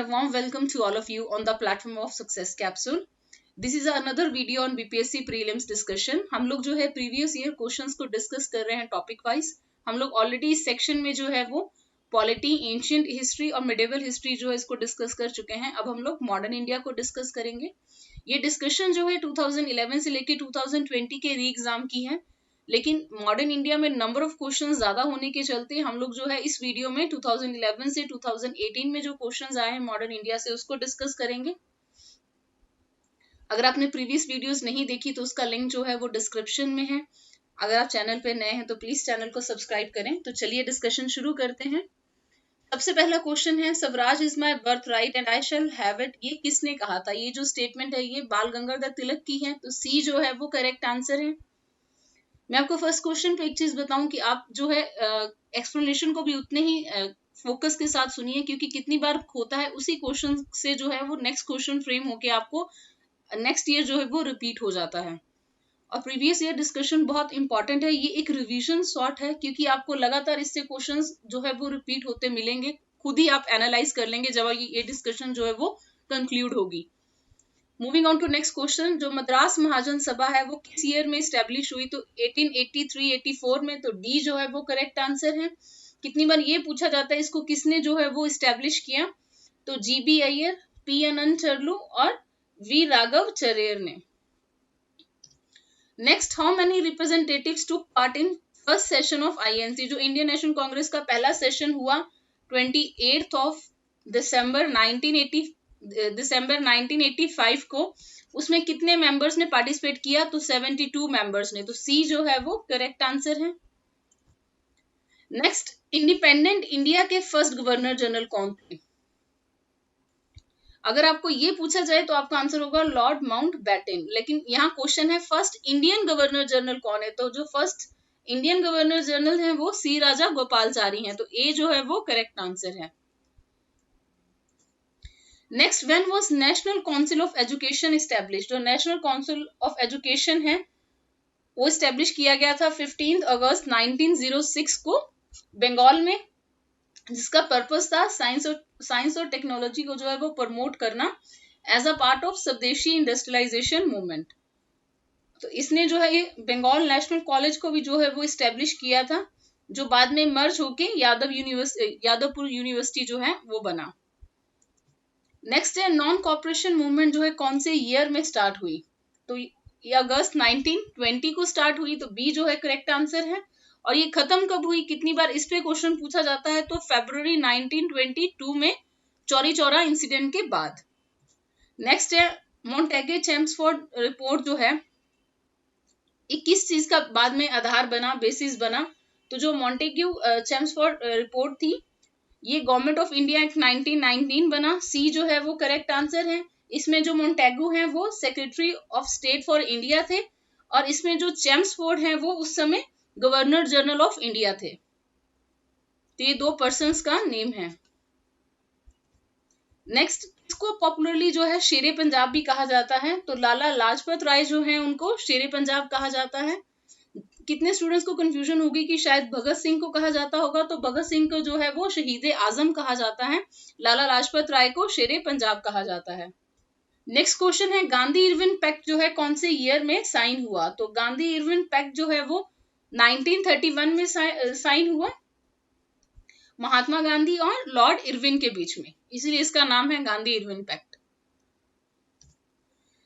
warm welcome to all of you on the platform of Success Capsule. This is another video on BPSC prelims discussion. हम लोग जो है previous year questions को discuss कर रहे हैं टॉपिक वाइज. हम लोग ऑलरेडी इस सेक्शन में जो है वो पॉलिटी, एंशिएंट हिस्ट्री और मिडिवल हिस्ट्री जो है इसको डिस्कस कर चुके हैं. अब हम लोग मॉडर्न इंडिया को डिस्कस करेंगे. ये डिस्कशन जो है 2011 से लेके 2020 के री एग्जाम की है, लेकिन मॉडर्न इंडिया में नंबर ऑफ क्वेश्चंस ज्यादा होने के चलते हम लोग जो है इस वीडियो में 2011 से 2018 में जो क्वेश्चंस आए हैं मॉडर्न इंडिया से उसको डिस्कस करेंगे. अगर आपने प्रीवियस वीडियोस नहीं देखी तो उसका लिंक जो है वो डिस्क्रिप्शन में है. अगर आप चैनल पे नए हैं तो प्लीज चैनल को सब्सक्राइब करें. तो चलिए डिस्कशन शुरू करते हैं. सबसे पहला क्वेश्चन है, Swaraj is my birth right and I shall have it. ये किसने कहा था? ये जो स्टेटमेंट है ये बाल गंगाधर तिलक की है, तो सी जो है वो करेक्ट आंसर है. मैं आपको फर्स्ट क्वेश्चन पे एक चीज बताऊं कि आप जो है एक्सप्लेनेशन को भी उतने ही फोकस के साथ सुनिए, क्योंकि कितनी बार होता है उसी क्वेश्चन से जो है वो नेक्स्ट क्वेश्चन फ्रेम होके आपको नेक्स्ट ईयर जो है वो रिपीट हो जाता है. और प्रीवियस ईयर डिस्कशन बहुत इंपॉर्टेंट है. ये एक रिवीजन शॉर्ट है, क्योंकि आपको लगातार इससे क्वेश्चंस जो है वो रिपीट होते मिलेंगे. खुद ही आप एनालाइज कर लेंगे जब ये डिस्कशन जो है वो कंक्लूड होगी. Moving on to next question, जो मद्रास महाजन सभा है वो किस ईयर में स्टैब्लिश हुई? तो 1883-84 में. तो डी जो है वो करेक्ट आंसर है. कितनी बार ये पूछा जाता है इसको किसने जो है वो स्टैब्लिश किया? तो जीबी अय्यर, पी अनंत चरलू और वी राघव चरेर ने. Next, how many representatives took part in first session of INC? जो इंडियन नेशनल कांग्रेस का पहला सेशन हुआ 28 ऑफ दिसंबर 1985 को, उसमें कितने मेंबर्स ने पार्टिसिपेट किया? तो 72 मेंबर्स ने. तो सी जो है वो करेक्ट आंसर है. नेक्स्ट, इंडिपेंडेंट इंडिया के फर्स्ट गवर्नर जनरल कौन थे? अगर आपको ये पूछा जाए तो आपका आंसर होगा लॉर्ड माउंटबेटन. लेकिन यहाँ क्वेश्चन है फर्स्ट इंडियन गवर्नर जनरल कौन है? तो जो फर्स्ट इंडियन गवर्नर जनरल हैं वो सी राजा गोपालचारी हैं. तो ए जो है वो करेक्ट आंसर है. Next, when was national council of education established? जो नेशनल काउंसिल ऑफ एजुकेशन है वो एस्टैब्लिश किया गया था 15 अगस्त 1906 को बंगाल में, जिसका पर्पस था साइंस और टेक्नोलॉजी को जो है वो प्रमोट करना एज अ पार्ट ऑफ स्वदेशी इंडस्ट्रियलाइजेशन मूवमेंट. तो इसने जो है ये बंगाल नेशनल कॉलेज को भी जो है वो एस्टैब्लिश किया था, जो बाद में मर्ज होके यादवपुर यूनिवर्सिटी जो है वो बना. नेक्स्ट है, नॉन कॉर्पोरेशन मूवमेंट जो है कौन से ईयर में स्टार्ट हुई? तो ये अगस्त 1920 को स्टार्ट हुई. तो बी जो है करेक्ट आंसर है. और ये खत्म कब हुई? कितनी बार इस पे क्वेश्चन पूछा जाता है. तो फरवरी 1922 में चौरी चौरा इंसिडेंट के बाद. नेक्स्ट है, मॉन्टेग्यू चेम्सफोर्ड रिपोर्ट जो है ये किस चीज का बाद में आधार बना, बेसिस बना? तो जो मॉन्टेग्यू चेम्सफोर्ड रिपोर्ट थी ये गवर्नमेंट ऑफ इंडिया एक्ट 1919 बना. सी जो है वो करेक्ट आंसर है. इसमें जो मॉन्टेग्यू हैं वो secretary of state for India थे, और इसमें जो चेम्सफोर्ड हैं वो उस समय गवर्नर जनरल ऑफ इंडिया थे. तो ये दो पर्सन्स का नेम है. नेक्स्ट, इसको पॉपुलरली जो है शेरे पंजाब भी कहा जाता है. तो लाला लाजपत राय जो हैं उनको शेरे पंजाब कहा जाता है. कितने स्टूडेंट्स को कंफ्यूजन होगी कि शायद भगत सिंह को कहा जाता होगा. तो भगत सिंह को जो है वो शहीद आजम कहा जाता है. लाला लाजपत राय को शेरे पंजाब कहा जाता है. नेक्स्ट क्वेश्चन है, गांधी इरविन पैक्ट जो है कौन से ईयर में साइन हुआ? तो गांधी इरविन पैक्ट जो है वो 1931 में साइन हुआ महात्मा गांधी और लॉर्ड इरविन के बीच में, इसीलिए इसका नाम है गांधी इरविन पैक्ट.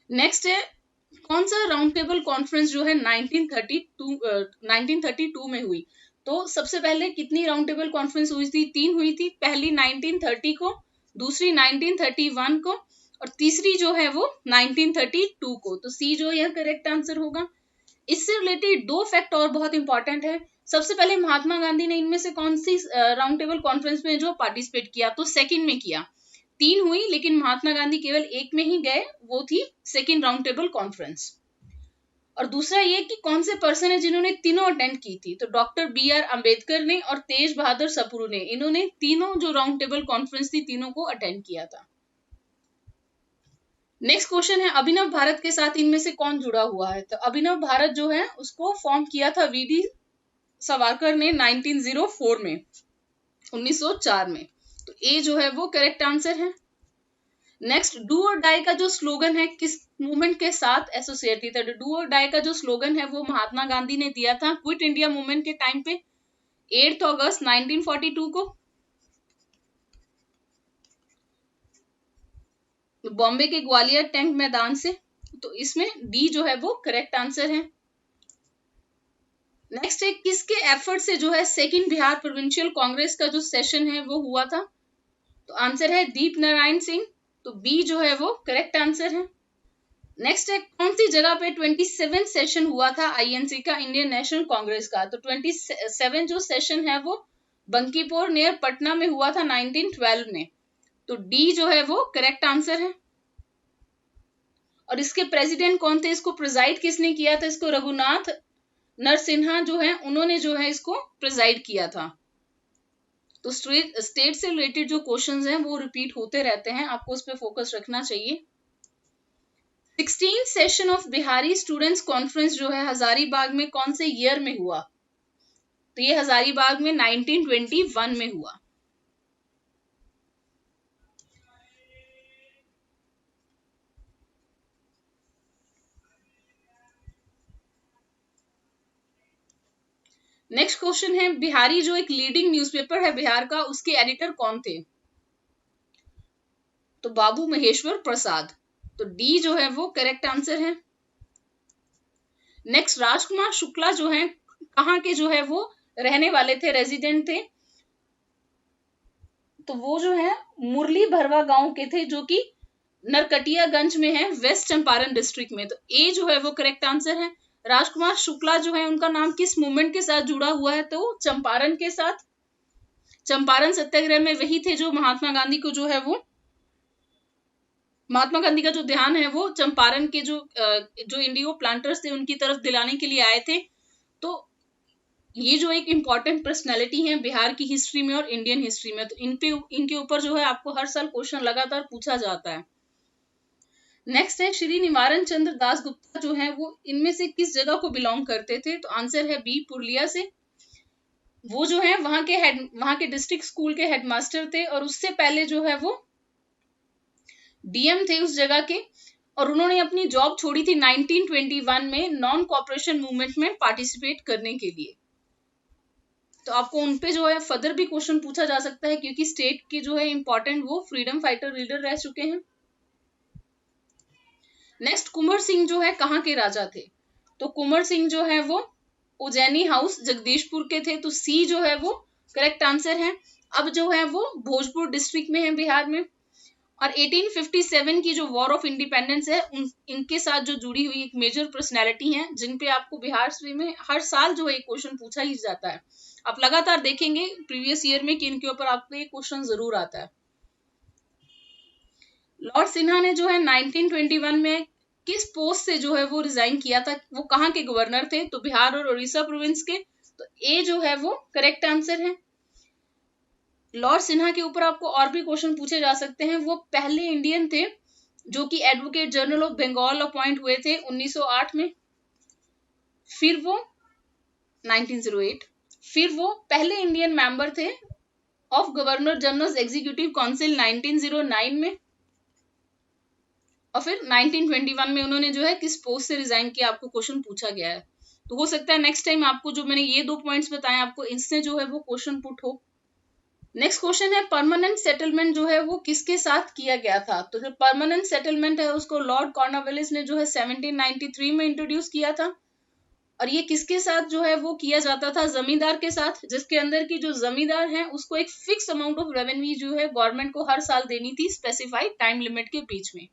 नेक्स्ट है, कौन सा राउंड टेबल कॉन्फ्रेंस जो है 1932 में हुई? तो सबसे पहले कितनी राउंड टेबल कॉन्फ्रेंस हुई थी? 3 हुई थी. पहली 1930 को, दूसरी 1931 को और तीसरी जो है वो 1932 को. तो सी जो यह करेक्ट आंसर होगा. इससे रिलेटेड 2 फैक्ट और बहुत इंपॉर्टेंट है. सबसे पहले महात्मा गांधी ने इनमें से कौन सी राउंड टेबल कॉन्फ्रेंस में जो पार्टिसिपेट किया? तो सेकंड में किया. 3 हुई लेकिन महात्मा गांधी केवल एक में ही गए, वो थी सेकंड राउंड टेबल कॉन्फ्रेंस. और दूसरा ये कि कौन से पर्सन है जिन्होंने तीनों अटेंड की थी? तो डॉक्टर BR अम्बेडकर ने और तेज बहादुर सप्रू ने, इन्होंने तीनों जो राउंड टेबल कॉन्फ्रेंस थी तीनों को अटेंड किया था. नेक्स्ट क्वेश्चन है, अभिनव भारत के साथ इनमें से कौन जुड़ा हुआ है? तो अभिनव भारत जो है उसको फॉर्म किया था VD सावरकर ने 1904 में, 1904 में. तो ए जो है वो करेक्ट आंसर है. नेक्स्ट, डू और डाई का जो स्लोगन है किस मूवमेंट के साथ एसोसिएटेड है? डू और डाई का जो स्लोगन है वो महात्मा गांधी ने दिया था क्विट इंडिया मूवमेंट के टाइम पे 8 अगस्त 1942 को, बॉम्बे के ग्वालियर टैंक मैदान से। तो इसमें डी जो है वो करेक्ट आंसर है। नेक्स्ट है, किसके एफर्ट से जो है सेकंड बिहार प्रोविंशियल कांग्रेस का जो सेशन है वो हुआ था? तो आंसर है दीप नारायण सिंह। तो बी जो है वो करेक्ट आंसर है। नेक्स्ट है, कौन सी जगह पे 27 सेशन हुआ था आईएनसी का, इंडियन नेशनल कांग्रेस का? तो 27 जो सेशन है वो बंकीपुर नियर पटना में हुआ था 1912 में। तो डी जो है वो करेक्ट आंसर है। और इसके प्रेसिडेंट कौन थे, इसको प्रिजाइड किसने किया था? इसको रघुनाथ नरसिन्हा जो है उन्होंने जो है इसको प्रिजाइड किया था। तो स्टेट से रिलेटेड जो क्वेश्चंस हैं वो रिपीट होते रहते हैं, आपको उस पर फोकस रखना चाहिए। 16th session of Bihari students conference जो है हजारीबाग में कौन से ईयर में हुआ? तो ये हजारीबाग में 1921 में हुआ। नेक्स्ट क्वेश्चन है, बिहारी जो एक लीडिंग न्यूज़पेपर है बिहार का, उसके एडिटर कौन थे? तो बाबू महेश्वर प्रसाद। तो डी जो है वो करेक्ट आंसर है। नेक्स्ट, राजकुमार शुक्ला जो है कहाँ के जो है वो रहने वाले थे, रेजिडेंट थे? तो वो जो है मुरली भरवा गांव के थे, जो कि नरकटियागंज में है, वेस्ट चंपारण डिस्ट्रिक्ट में। तो ए जो है वो करेक्ट आंसर है। राजकुमार शुक्ला जो है उनका नाम किस मूवमेंट के साथ जुड़ा हुआ है? तो चंपारण के साथ। चंपारण सत्याग्रह में वही थे जो महात्मा गांधी को जो है वो, महात्मा गांधी का जो ध्यान है वो चंपारण के जो इंडिगो प्लांटर्स थे उनकी तरफ दिलाने के लिए आए थे। तो ये जो एक इम्पॉर्टेंट पर्सनैलिटी है बिहार की हिस्ट्री में और इंडियन हिस्ट्री में, तो इनके ऊपर जो है आपको हर साल क्वेश्चन लगातार पूछा जाता है। नेक्स्ट है, श्री निवारण चंद्र दास गुप्ता जो है वो इनमें से किस जगह को बिलोंग करते थे? तो आंसर है बी, पुरुलिया से। वो जो है वहां के डिस्ट्रिक्ट स्कूल के हेडमास्टर थे, और उससे पहले जो है वो डीएम थे उस जगह के, और उन्होंने अपनी जॉब छोड़ी थी 1921 में नॉन कॉपरेशन मूवमेंट में पार्टिसिपेट करने के लिए। तो आपको उनपे जो है फर्दर भी क्वेश्चन पूछा जा सकता है, क्योंकि स्टेट के जो है इंपॉर्टेंट वो फ्रीडम फाइटर लीडर रह चुके हैं। नेक्स्ट, कुंवर सिंह जो है कहाँ के राजा थे? तो कुंवर सिंह जो है वो उज्जैनी हाउस जगदीशपुर के थे। तो सी जो है वो करेक्ट आंसर है। अब जो है वो भोजपुर डिस्ट्रिक्ट में है बिहार में। और 1857 की जो वॉर ऑफ इंडिपेंडेंस है इनके साथ जो जुड़ी हुई एक मेजर पर्सनैलिटी है, जिन पे आपको बिहार में हर साल जो है एक क्वेश्चन पूछा ही जाता है। आप लगातार देखेंगे प्रीवियस ईयर में कि इनके ऊपर आपको एक क्वेश्चन जरूर आता है। लॉर्ड सिन्हा ने जो है 1921 में किस पोस्ट से जो है वो रिजाइन किया था? वो कहाँ के गवर्नर थे? तो बिहार और उड़ीसा प्रोविंस के। तो ए जो है वो करेक्ट आंसर है। लॉर्ड सिन्हा के ऊपर आपको और भी क्वेश्चन पूछे जा सकते हैं। वो पहले इंडियन थे जो कि advocate general of Bengal appoint हुए थे 1908 में। फिर वो 1908 फिर वो पहले इंडियन मेंबर थे of governor general executive council 1909 में। और फिर 1921 में उन्होंने जो है किस पोस्ट से रिजाइन किया, आपको क्वेश्चन पूछा गया है। तो हो सकता है नेक्स्ट टाइम आपको जो मैंने ये 2 पॉइंट्स बताए आपको इनसे जो है वो क्वेश्चन पुट हो। नेक्स्ट क्वेश्चन है, परमानेंट सेटलमेंट जो है वो किसके साथ किया गया था? तो जो परमानेंट सेटलमेंट है उसको लॉर्ड कॉर्नवालिस ने जो है 1793 में इंट्रोड्यूस किया था। और ये किसके साथ जो है वो किया जाता था? जमींदार के साथ, जिसके अंदर की जो जमींदार है उसको एक फिक्स अमाउंट ऑफ रेवेन्यू जो है गवर्नमेंट को हर साल देनी थी स्पेसिफाइड टाइम लिमिट के बीच में।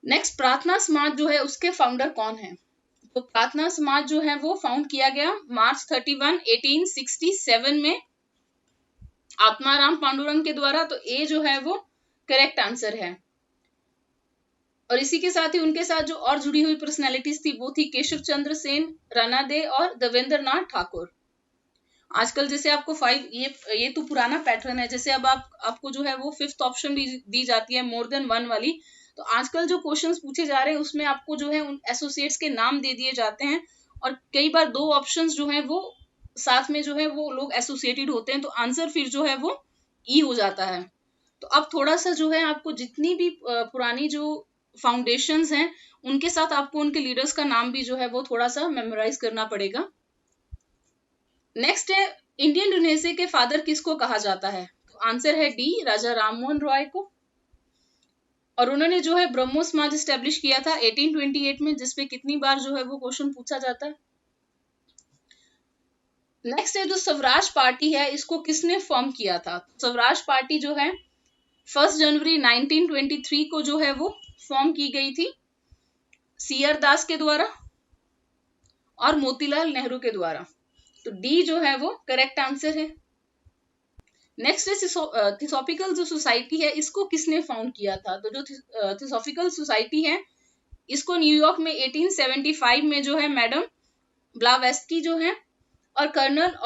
नेक्स्ट, प्रार्थना समाज जो है उसके फाउंडर कौन है? तो प्रार्थना समाज जो है वो फाउंड किया गया मार्च 31, 1867 में आत्माराम पांडुरंग के द्वारा। तो ए जो है वो करेक्ट आंसर है। और इसी के साथ ही उनके साथ जो और जुड़ी हुई पर्सनैलिटीज थी वो थी केशव चंद्र सेन, राणा दे और देवेंद्र नाथ ठाकुर। आजकल जैसे आपको 5 ये तो पुराना पैटर्न है, जैसे अब आपको जो है वो 5th ऑप्शन भी दी जाती है मोर देन 1 वाली। तो आजकल जो क्वेश्चंस पूछे जा रहे हैं उसमें आपको जो है उन एसोसिएट्स के नाम दे दिए जाते हैं, और कई बार 2 ऑप्शंस जो है वो साथ में जो है वो लोग एसोसिएटेड होते हैं। तो आंसर फिर जो है वो ई हो जाता है। तो अब थोड़ा सा जो है आपको जितनी भी पुरानी जो फाउंडेशंस हैं उनके साथ आपको उनके लीडर्स का नाम भी जो है वो थोड़ा सा मेमोराइज करना पड़ेगा। नेक्स्ट है इंडियन यूनिवर्सिटी के फादर किसको कहा जाता है? तो आंसर है डी, राजा राममोहन रॉय को। और उन्होंने जो है ब्रह्मो समाज स्टैब्लिश किया था 1828 में, जिसपे कितनी बार जो है वो क्वेश्चन पूछा जाता है। नेक्स्ट है जो स्वराज पार्टी है, इसको किसने फॉर्म किया था? स्वराज पार्टी जो है 1 जनवरी 1923 को जो है वो फॉर्म की गई थी सीआर दास के द्वारा और मोतीलाल नेहरू के द्वारा। तो डी जो है वो करेक्ट आंसर है। नेक्स्ट है थियोसॉफिकल जो सोसाइटी है, इसको किसने फाउंड किया था? तो जो थियोसॉफिकल सोसाइटी है इसको न्यूयॉर्क में 1875 में जो है मैडम ब्लावेस्की जो है और कर्नल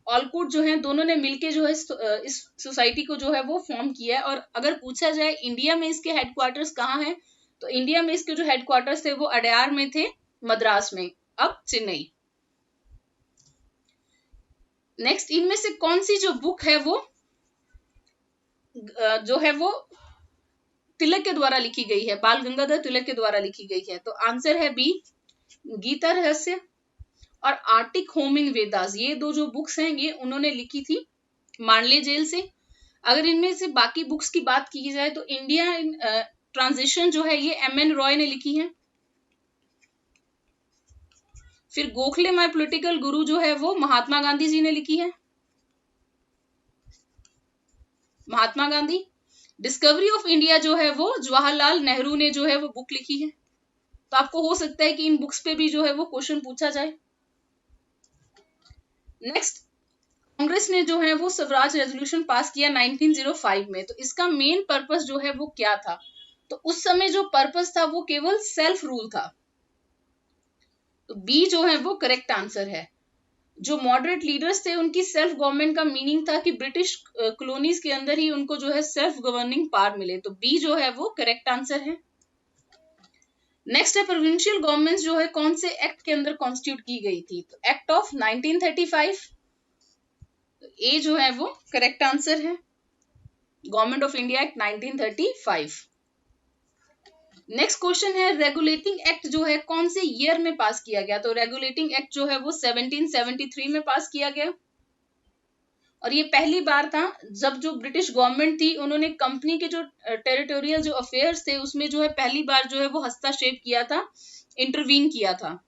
ऑलकुट जो है दोनों ने मिलके जो है इस सोसाइटी को जो है वो फॉर्म किया है। और अगर पूछा जाए इंडिया में इसके हेडक्वार्टर्स कहाँ हैं, तो इंडिया में इसके जो हेडक्वार्टर्स थे वो अडयार में थे, मद्रास में, अब चेन्नई। नेक्स्ट, इनमें से कौन सी जो बुक है वो जो है वो तिलक के द्वारा लिखी गई है, बाल गंगाधर तिलक के द्वारा लिखी गई है? तो आंसर है बी, गीता रहस्य और आर्टिक होम इन वेदास। ये दो जो बुक्स हैं ये उन्होंने लिखी थी मांडले जेल से। अगर इनमें से बाकी बुक्स की बात की जाए तो इंडिया इन ट्रांजिशन जो है ये एमएन रॉय ने लिखी है। फिर गोखले माय पॉलिटिकल गुरु जो है वो महात्मा गांधी जी ने लिखी है, Mahatma Gandhi. Discovery of India जो है वो जवाहरलाल नेहरू ने जो है वो बुक लिखी है। तो आपको हो सकता है कि इन बुक्स पे भी जो है वो क्वेश्चन पूछा जाए। नेक्स्ट, कांग्रेस ने जो है वो स्वराज रेजोल्यूशन पास किया 1905 में। तो इसका मेन पर्पस जो है वो क्या था? तो उस समय जो पर्पस था वो केवल सेल्फ रूल था। तो बी जो है वो करेक्ट आंसर है। जो मॉडरेट लीडर्स थे उनकी सेल्फ गवर्नमेंट का मीनिंग था कि ब्रिटिश कॉलोनीज के अंदर ही उनको जो है सेल्फ गवर्निंग पावर मिले। तो बी जो है वो करेक्ट आंसर है। नेक्स्ट है प्रोविंशियल गवर्नमेंट जो है कौन से एक्ट के अंदर कॉन्स्टिट्यूट की गई थी? तो एक्ट ऑफ 1935। तो ए जो है वो करेक्ट आंसर है, government of India act 1935। Next question है रेगुलेटिंग एक्ट जो है कौन से ईयर में पास किया गया? तो रेगुलेटिंग एक्ट जो है वो 1773 में पास किया गया। और ये पहली बार था जब जो ब्रिटिश गवर्नमेंट थी उन्होंने कंपनी के जो टेरिटोरियल जो अफेयर्स थे उसमें जो है पहली बार जो है वो हस्तक्षेप किया था, इंटरवीन किया था।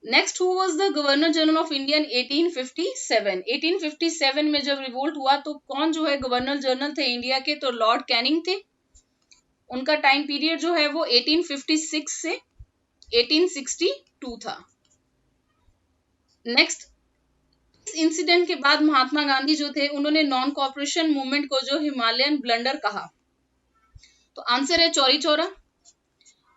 Next, who was the governor general of India in 1857? 1857 में जब रिवोल्ट हुआ तो कौन जो है गवर्नर जनरल थे इंडिया के? तो लॉर्ड कैनिंग थे। उनका टाइम पीरियड जो है वो 1856 से 1862 था। नेक्स्ट, इस इंसिडेंट के बाद महात्मा गांधी जो थे उन्होंने नॉन कॉपरेशन मूवमेंट को जो हिमालयन ब्लंडर कहा। तो आंसर है चौरी चौरा।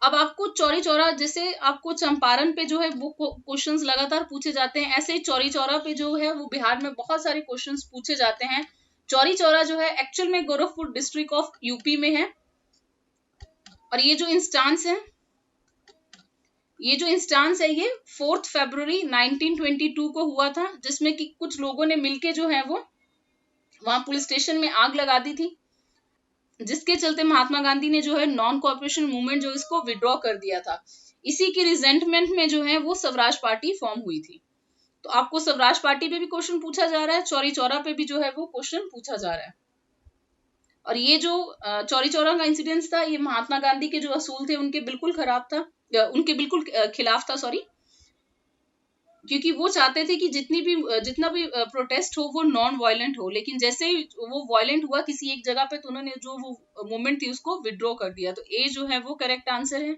अब आपको चौरी चौरा, जैसे आपको चंपारण पे जो है वो क्वेश्चंस लगातार पूछे जाते हैं, ऐसे ही चौरी चौरा पे जो है वो बिहार में बहुत सारे क्वेश्चंस पूछे जाते हैं। चौरी चौरा जो है एक्चुअल में गोरखपुर डिस्ट्रिक्ट ऑफ यूपी में है। और ये जो इंस्टांस है ये 4 फरवरी 1922 को हुआ था, जिसमें कि कुछ लोगों ने मिलके जो है वो वहां पुलिस स्टेशन में आग लगा दी थी, जिसके चलते महात्मा गांधी ने जो है नॉन कॉपरेशन मूवमेंट जो इसको विड्रॉ कर दिया था। इसी के रिजेंटमेंट में जो है वो स्वराज पार्टी फॉर्म हुई थी। तो आपको स्वराज पार्टी पे भी क्वेश्चन पूछा जा रहा है, चौरी चौरा पे भी जो है वो क्वेश्चन पूछा जा रहा है। और ये जो चौरी चौरा का इंसिडेंस था ये महात्मा गांधी के जो असूल थे उनके बिल्कुल खराब था, उनके बिल्कुल खिलाफ था, सॉरी। क्योंकि वो चाहते थे कि जितना भी प्रोटेस्ट हो वो नॉन वायलेंट हो, लेकिन जैसे ही वो वायलेंट हुआ किसी एक जगह पे तो उन्होंने जो वो मूवमेंट थी उसको विड्रॉ कर दिया। तो ए जो है वो करेक्ट आंसर है।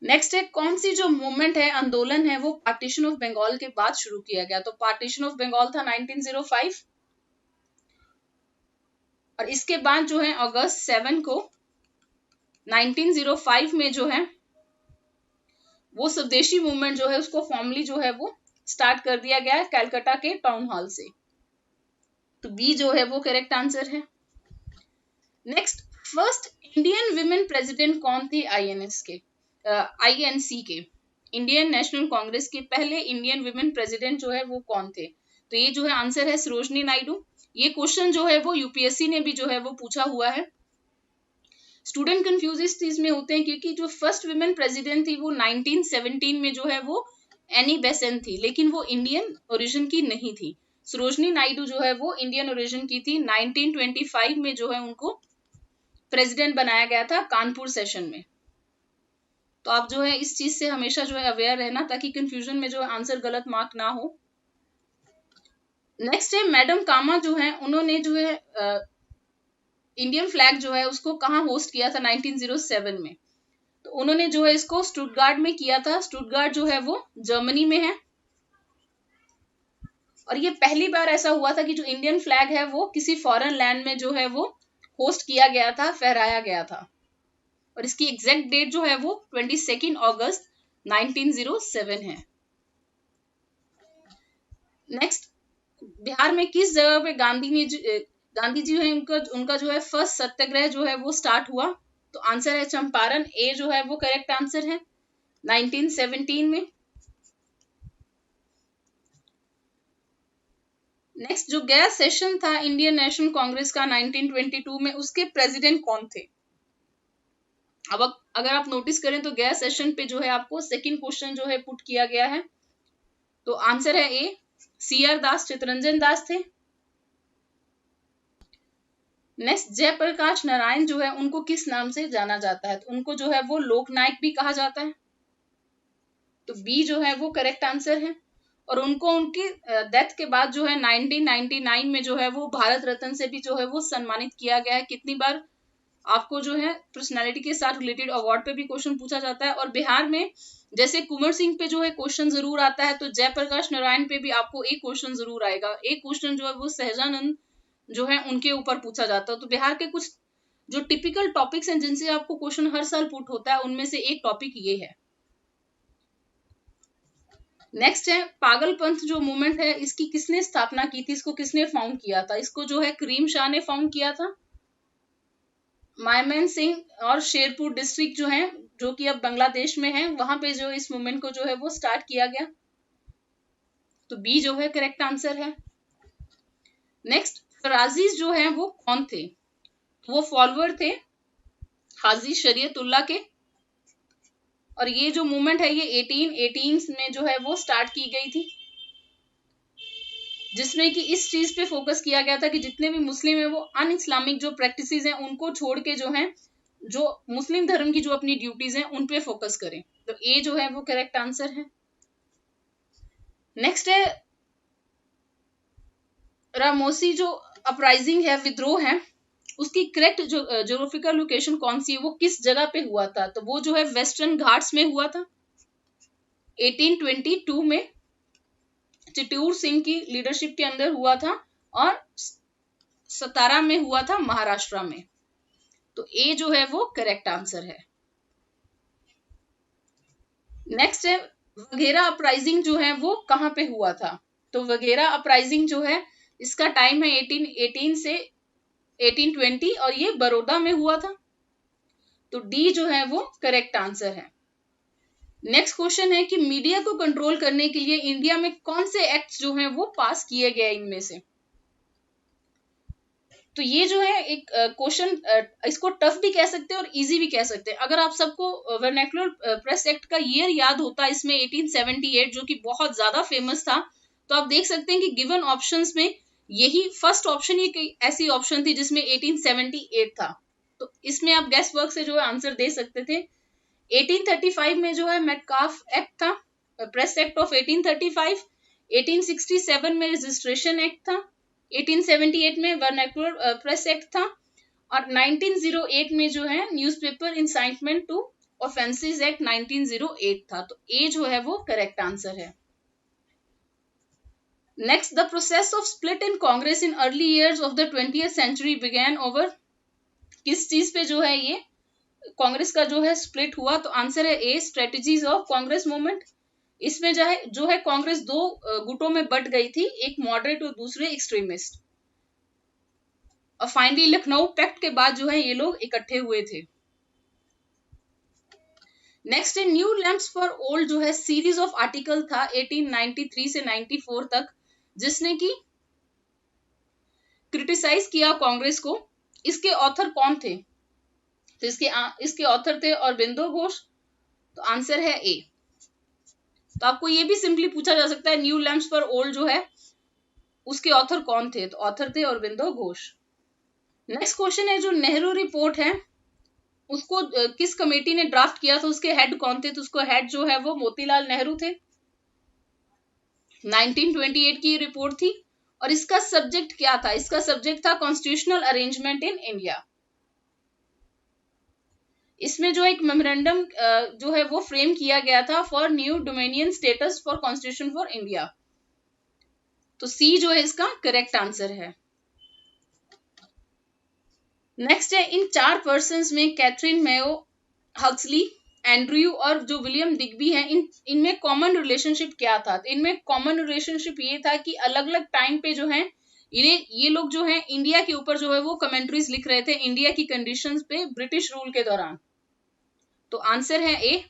नेक्स्ट है कौन सी जो मूवमेंट है, आंदोलन है, वो पार्टीशन ऑफ बंगाल के बाद शुरू किया गया? तो पार्टीशन ऑफ बंगाल था 1905। और इसके बाद जो है अगस्त 7 को 1905 में जो है वो स्वदेशी मूवमेंट जो है उसको फॉर्मली जो है वो स्टार्ट कर दिया गया है कलकत्ता के टाउन हॉल से। तो बी जो है वो करेक्ट आंसर है। Next, first Indian women president कौन थी आईएनसी के? इंडियन नेशनल कांग्रेस के पहले इंडियन विमेन प्रेसिडेंट जो है वो कौन थे? तो ये जो है आंसर है सरोजनी नायडू। ये क्वेश्चन जो है वो यूपीएससी ने भी जो है वो पूछा हुआ है। स्टूडेंट कंफ्यूज इस चीज में होते हैं क्योंकि जो फर्स्ट विमेन प्रेसिडेंट थी वो 1917 में जो है वो एनी बेसेंट थी, लेकिन वो इंडियन ओरिजिन की नहीं थी। सरोजनी नायडू जो है वो इंडियन ओरिजिन की थी। 1925 में जो है उनको प्रेसिडेंट बनाया गया था कानपुर सेशन में। तो आप जो है इस चीज से हमेशा जो है अवेयर रहना ताकि कंफ्यूजन में जो है आंसर गलत मार्क ना हो। नेक्स्ट है मैडम कामा जो है उन्होंने जो है इंडियन फ्लैग जो है उसको कहाँ होस्ट किया था 1907 में। तो उन्होंने जो है इसको स्टुटगार्ट में किया था। स्टुटगार्ट जो है वो जर्मनी में है और ये पहली बार ऐसा हुआ था कि जो इंडियन फ्लैग है वो किसी फॉरेन लैंड में जो है वो होस्ट किया गया था, फहराया गया था। और इसकी एग्जैक्ट डेट जो है वो 22 अगस्त 1907 है। नेक्स्ट, बिहार में किस जगह पे गांधी जी है उनका जो है फर्स्ट सत्याग्रह जो है वो स्टार्ट हुआ। तो आंसर है चंपारण। ए जो है वो करेक्ट आंसर है 1917 में। नेक्स्ट, जो गया सेशन था इंडियन नेशनल कांग्रेस का 1922 में, उसके प्रेसिडेंट कौन थे। अब अगर आप नोटिस करें तो गया सेशन पे जो है आपको सेकंड क्वेश्चन जो है पुट किया गया है। तो आंसर है ए, सीआर दास, चितरंजन दास थे। नेक्स्ट, जयप्रकाश नारायण जो है उनको किस नाम से जाना जाता है। तो उनको जो है वो लोकनायक भी कहा जाता है। तो बी जो है वो करेक्ट आंसर है। और उनको उनकी डेथ के बाद जो है 1999 में जो है वो भारत रत्न से भी जो है वो सम्मानित किया गया है। कितनी बार आपको जो है पर्सनालिटी के साथ रिलेटेड अवार्ड पे भी क्वेश्चन पूछा जाता है। और बिहार में जैसे कुंवर सिंह पे जो है क्वेश्चन जरूर आता है, तो जयप्रकाश नारायण पे भी आपको एक क्वेश्चन जरूर आएगा। एक क्वेश्चन जो है वो सहजानंद जो है उनके ऊपर पूछा जाता है। तो बिहार के कुछ जो टिपिकल टॉपिक्स हैं जिनसे आपको क्वेश्चन हर साल पुट होता है, उनमें से एक टॉपिक ये है। नेक्स्ट है पागलपंथ जो मूवमेंट है, इसकी किसने स्थापना की थी, इसको किसने फाउंड किया था। इसको जो है करीम शाह ने फाउंड किया था। मायमन सिंह और शेरपुर डिस्ट्रिक्ट जो है, जो कि अब बांग्लादेश में है, वहां पे जो इस मूवमेंट को जो है वो स्टार्ट किया गया। तो बी जो है करेक्ट आंसर है। नेक्स्ट, फराजीज जो है वो कौन थे। वो फॉलोअर थे हाजी शरीयतुल्ला के। और ये जो मूवमेंट है ये 1818 में जो है वो स्टार्ट की गई थी, जिसमें कि इस चीज पे फोकस किया गया था कि जितने भी मुस्लिम है वो अन इस्लामिक जो प्रैक्टिसेस हैं उनको छोड़ के जो है जो मुस्लिम धर्म की जो अपनी ड्यूटीज हैं उन पे फोकस करें। तो ए जो है वो करेक्ट आंसर है। नेक्स्ट है रामोसी जो अपराइजिंग है, विद्रोह है, उसकी करेक्ट जो ज्योग्राफिकल लोकेशन कौन सी है, वो किस जगह पे हुआ था। तो वो जो है वेस्टर्न घाट्स में हुआ था 1822 में। चित्तूर सिंह की लीडरशिप के अंदर हुआ था और सतारा में हुआ था महाराष्ट्र में। तो ए जो है वो करेक्ट आंसर है। नेक्स्ट है वघेरा अपराइजिंग जो है वो कहां पे हुआ था। तो वघेरा अपराइजिंग जो है इसका टाइम है 1818 से 1820 और ये बड़ौदा में हुआ था। तो डी जो है वो करेक्ट आंसर है। नेक्स्ट क्वेश्चन है कि मीडिया को कंट्रोल करने के लिए इंडिया में कौन से एक्ट जो हैं वो पास किए गए इनमें से। तो ये जो है एक क्वेश्चन, इसको टफ भी कह सकते हैं और इजी भी कह सकते हैं। अगर आप सबको वर्नैक्युलर प्रेस एक्ट का ईयर याद होता है, इसमें 1878 जो कि बहुत ज्यादा फेमस था, तो आप देख सकते हैं कि गिवन ऑप्शंस में यही फर्स्ट ऑप्शन ही ऐसी ऑप्शन थी जिसमें 1878 था। तो इसमें आप गेस वर्क से जो है आंसर दे सकते थे। 1835 में जो है मेटकाफ एक्ट था, प्रेस एक्ट ऑफ 1835। 1867 में रजिस्ट्रेशन एक्ट था। 1878 में वर्नैक्युलर प्रेस एक्ट था। और 1908 में जो है newspaper incitement to offences act 1908 था। तो ए जो है वो करेक्ट आंसर है। Next, the process of split in Congress in early years of the 20th century began over. किस चीज पे जो है ये कांग्रेस का जो है स्प्लिट हुआ। तो आंसर है ए, स्ट्रेटजीज ऑफ कांग्रेस मूवमेंट। इसमें जो है कांग्रेस दो गुटों में बट गई थी, एक मॉडरेट और दूसरे एक्सट्रीमिस्ट। और फाइनली लखनऊ पैक्ट के बाद जो है ये लोग इकट्ठे हुए थे। नेक्स्ट है न्यू लैंप्स फॉर ओल्ड जो है सीरीज ऑफ आर्टिकल था 1893 से 94 तक, जिसने की क्रिटिसाइज किया कांग्रेस को, इसके ऑथर कौन थे? तो इसके ऑथर थे अरबिंदो घोष। तो आंसर है ए। तो आपको ये भी सिंपली पूछा जा सकता है न्यू लैम्प्स फॉर ओल्ड जो है उसके ऑथर कौन थे? तो ऑथर थे अरबिंदो घोष। नेक्स्ट क्वेश्चन है जो नेहरू रिपोर्ट है उसको किस कमेटी ने ड्राफ्ट किया था, उसके हेड कौन थे? तो उसको हेड जो है वो मोतीलाल नेहरू थे। 1928 की रिपोर्ट थी और इसका सब्जेक्ट क्या था? इसका सब्जेक्ट था कॉन्स्टिट्यूशनल अरेंजमेंट इन इंडिया। इसमें जो एक मेमोरेंडम जो है वो फ्रेम किया गया था for new dominion status for constitution for India. तो सी जो है इसका करेक्ट आंसर है। नेक्स्ट है इन 4 पर्संस में कैथरीन मेयो, हक्सली, एंड्रयू और जो विलियम डिग्बी हैं इनमें कॉमन रिलेशनशिप क्या था? तो इनमें कॉमन रिलेशनशिप ये था कि अलग अलग टाइम पे जो है ये लोग जो हैं इंडिया के ऊपर जो है वो कमेंट्रीज लिख रहे थे इंडिया की कंडीशंस पे ब्रिटिश रूल के दौरान। तो आंसर है ए।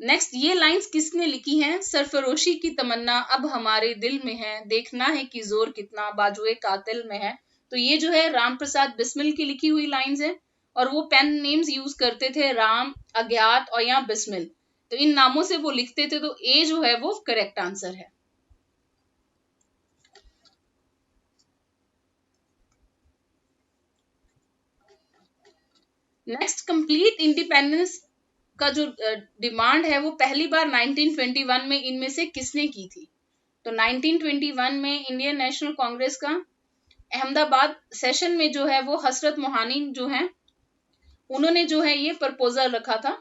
नेक्स्ट ये लाइंस किसने लिखी हैं? सरफरोशी की तमन्ना अब हमारे दिल में है, देखना है कि जोर कितना बाजुए कातिल में है। तो ये जो है राम प्रसाद बिस्मिल की लिखी हुई लाइंस है और वो पेन नेम्स यूज करते थे राम, अज्ञात और या बिस्मिल। तो इन नामों से वो लिखते थे। तो ए जो है वो करेक्ट आंसर है। नेक्स्ट कंप्लीट इंडिपेंडेंस का जो डिमांड है वो पहली बार 1921 में इनमें से किसने की थी? तो 1921 में इंडियन नेशनल कांग्रेस का अहमदाबाद सेशन में जो है वो हसरत मोहानी जो है उन्होंने जो है ये प्रपोजल रखा था।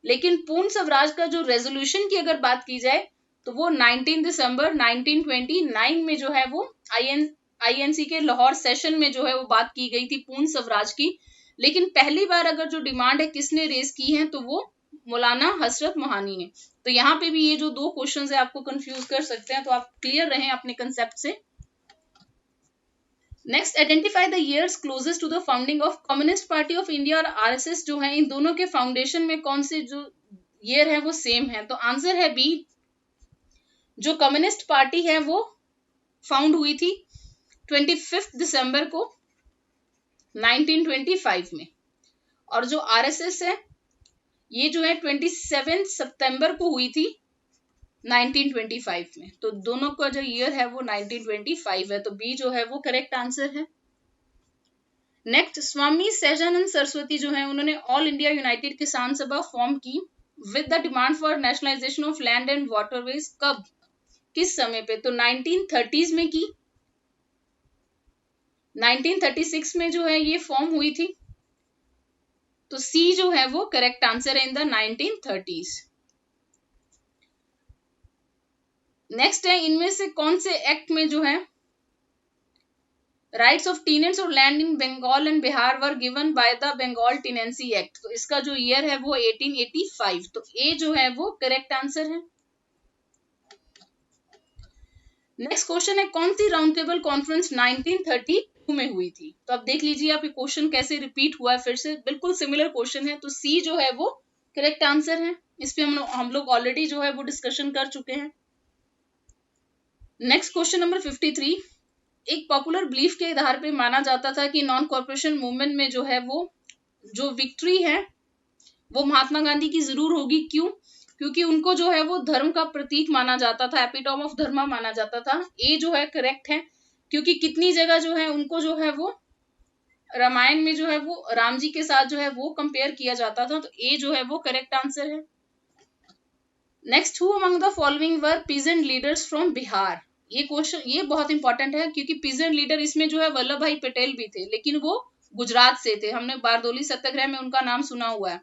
लेकिन पूर्ण स्वराज का जो रेजोल्यूशन की अगर बात की जाए तो वो 19 दिसंबर 1929 में जो है वो आईएनसी के लाहौर सेशन में जो है वो बात की गई थी पूर्ण स्वराज की। लेकिन पहली बार अगर जो डिमांड है किसने रेज की है तो वो मौलाना हसरत मोहानी ने। तो यहाँ पे भी ये जो 2 क्वेश्चंस है आपको कंफ्यूज कर सकते हैं, तो आप क्लियर रहें अपने कंसेप्ट से। Next identify the years closest to the founding of communist party of India और आरएसएस जो है इन दोनों के फाउंडेशन में कौन से जो ईयर है वो सेम है? तो आंसर है बी। जो कम्युनिस्ट पार्टी है वो फाउंड हुई थी 25 दिसंबर को 1925 में और जो आरएसएस है ये जो है 27 सितंबर को हुई थी 1925 में। तो दोनों का जो ईयर है वो 1925 है। तो बी जो है वो करेक्ट आंसर है। नेक्स्ट स्वामी सहजानंद सरस्वती जो है उन्होंने ऑल इंडिया यूनाइटेड किसान सभा फॉर्म की with the demand for nationalisation of land and waterways. कब, किस समय पे? तो 1930s में की। 1936 में जो है ये फॉर्म हुई थी। तो सी जो है वो करेक्ट आंसर है इन द 1930s। नेक्स्ट है इनमें से कौन से एक्ट में जो है राइट्स ऑफ टीनेंट्स और land in Bengal and Bihar were given by the Bengal tenancy act. तो इसका जो ईयर है वो 1885। तो ए जो है वो करेक्ट आंसर है। नेक्स्ट क्वेश्चन है कौन सी राउंड टेबल कॉन्फ्रेंस 1932 में हुई थी? तो अब देख लीजिए आप ये क्वेश्चन कैसे रिपीट हुआ है, फिर से बिल्कुल सिमिलर क्वेश्चन है। तो सी जो है वो करेक्ट आंसर है। इस पे हम लोग ऑलरेडी जो है वो डिस्कशन कर चुके हैं। Next question number 53। एक पॉपुलर बिलीफ के आधार पे माना जाता था कि नॉन कॉर्पोरेशन मूवमेंट में जो है वो जो विक्ट्री है वो महात्मा गांधी की जरूर होगी। क्यों? क्योंकि उनको जो है वो धर्म का प्रतीक माना जाता था, एपिटॉम ऑफ धर्म माना जाता था। ए जो है करेक्ट है क्योंकि कितनी जगह जो है उनको जो है वो रामायण में जो है वो राम जी के साथ जो है वो कंपेयर किया जाता था। तो ए जो है वो करेक्ट आंसर है। Next, who among the following were peasant leaders from Bihar? ये क्वेश्चन ये बहुत इंपॉर्टेंट है क्योंकि पीजेंट लीडर इसमें जो है वल्लभ भाई पटेल भी थे, लेकिन वो गुजरात से थे। हमने बारदोली सत्याग्रह में उनका नाम सुना हुआ है।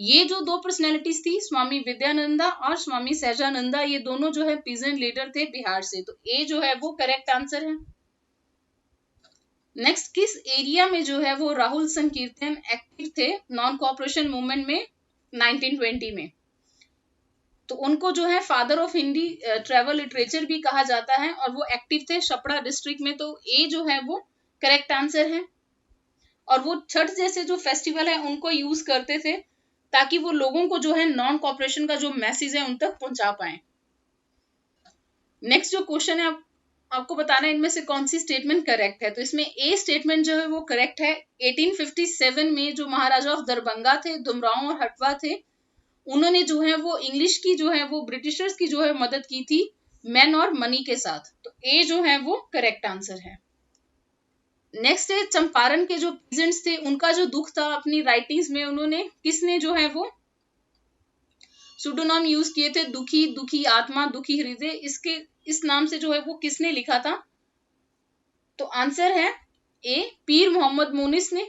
ये जो 2 पर्सनैलिटीज थी स्वामी विद्यानंदा और स्वामी सहजानंदा, ये दोनों जो है पीजेंट लीडर थे बिहार से। तो ए जो है वो करेक्ट आंसर है। नेक्स्ट, किस एरिया में जो है वो राहुल संकीर्तन एक्टिव थे नॉन कॉर्पोरेशन मूवमेंट में 1920 में? तो उनको जो है father of Hindi travel literature भी कहा जाता है और वो एक्टिव थे छपरा डिस्ट्रिक्ट में। तो ए जो है वो करेक्ट आंसर है। और वो छठ जैसे जो फेस्टिवल है उनको यूज करते थे ताकि वो लोगों को जो है नॉन कॉर्पोरेशन का जो मैसेज है उन तक पहुंचा पाए। नेक्स्ट जो क्वेश्चन है आपको बताना है इनमें से कौन सी स्टेटमेंट करेक्ट है। तो इसमें ए स्टेटमेंट जो है वो करेक्ट है। 1857 में जो महाराजा ऑफ दरभंगा थे, दुमराव और हटवा थे, उन्होंने जो है वो इंग्लिश की जो है वो ब्रिटिशर्स की जो है मदद की थी मैन और मनी के साथ। तो ए जो है वो करेक्ट आंसर है। नेक्स्ट है चंपारण के जो पीजेंट्स थे उनका जो दुख था अपनी राइटिंग्स में उन्होंने किसने जो है वो सुडोनाम यूज किए थे, दुखी, दुखी आत्मा, दुखी हृदय, इसके इस नाम से जो है वो किसने लिखा था। तो आंसर है ए पीर मोहम्मद मोनिस ने।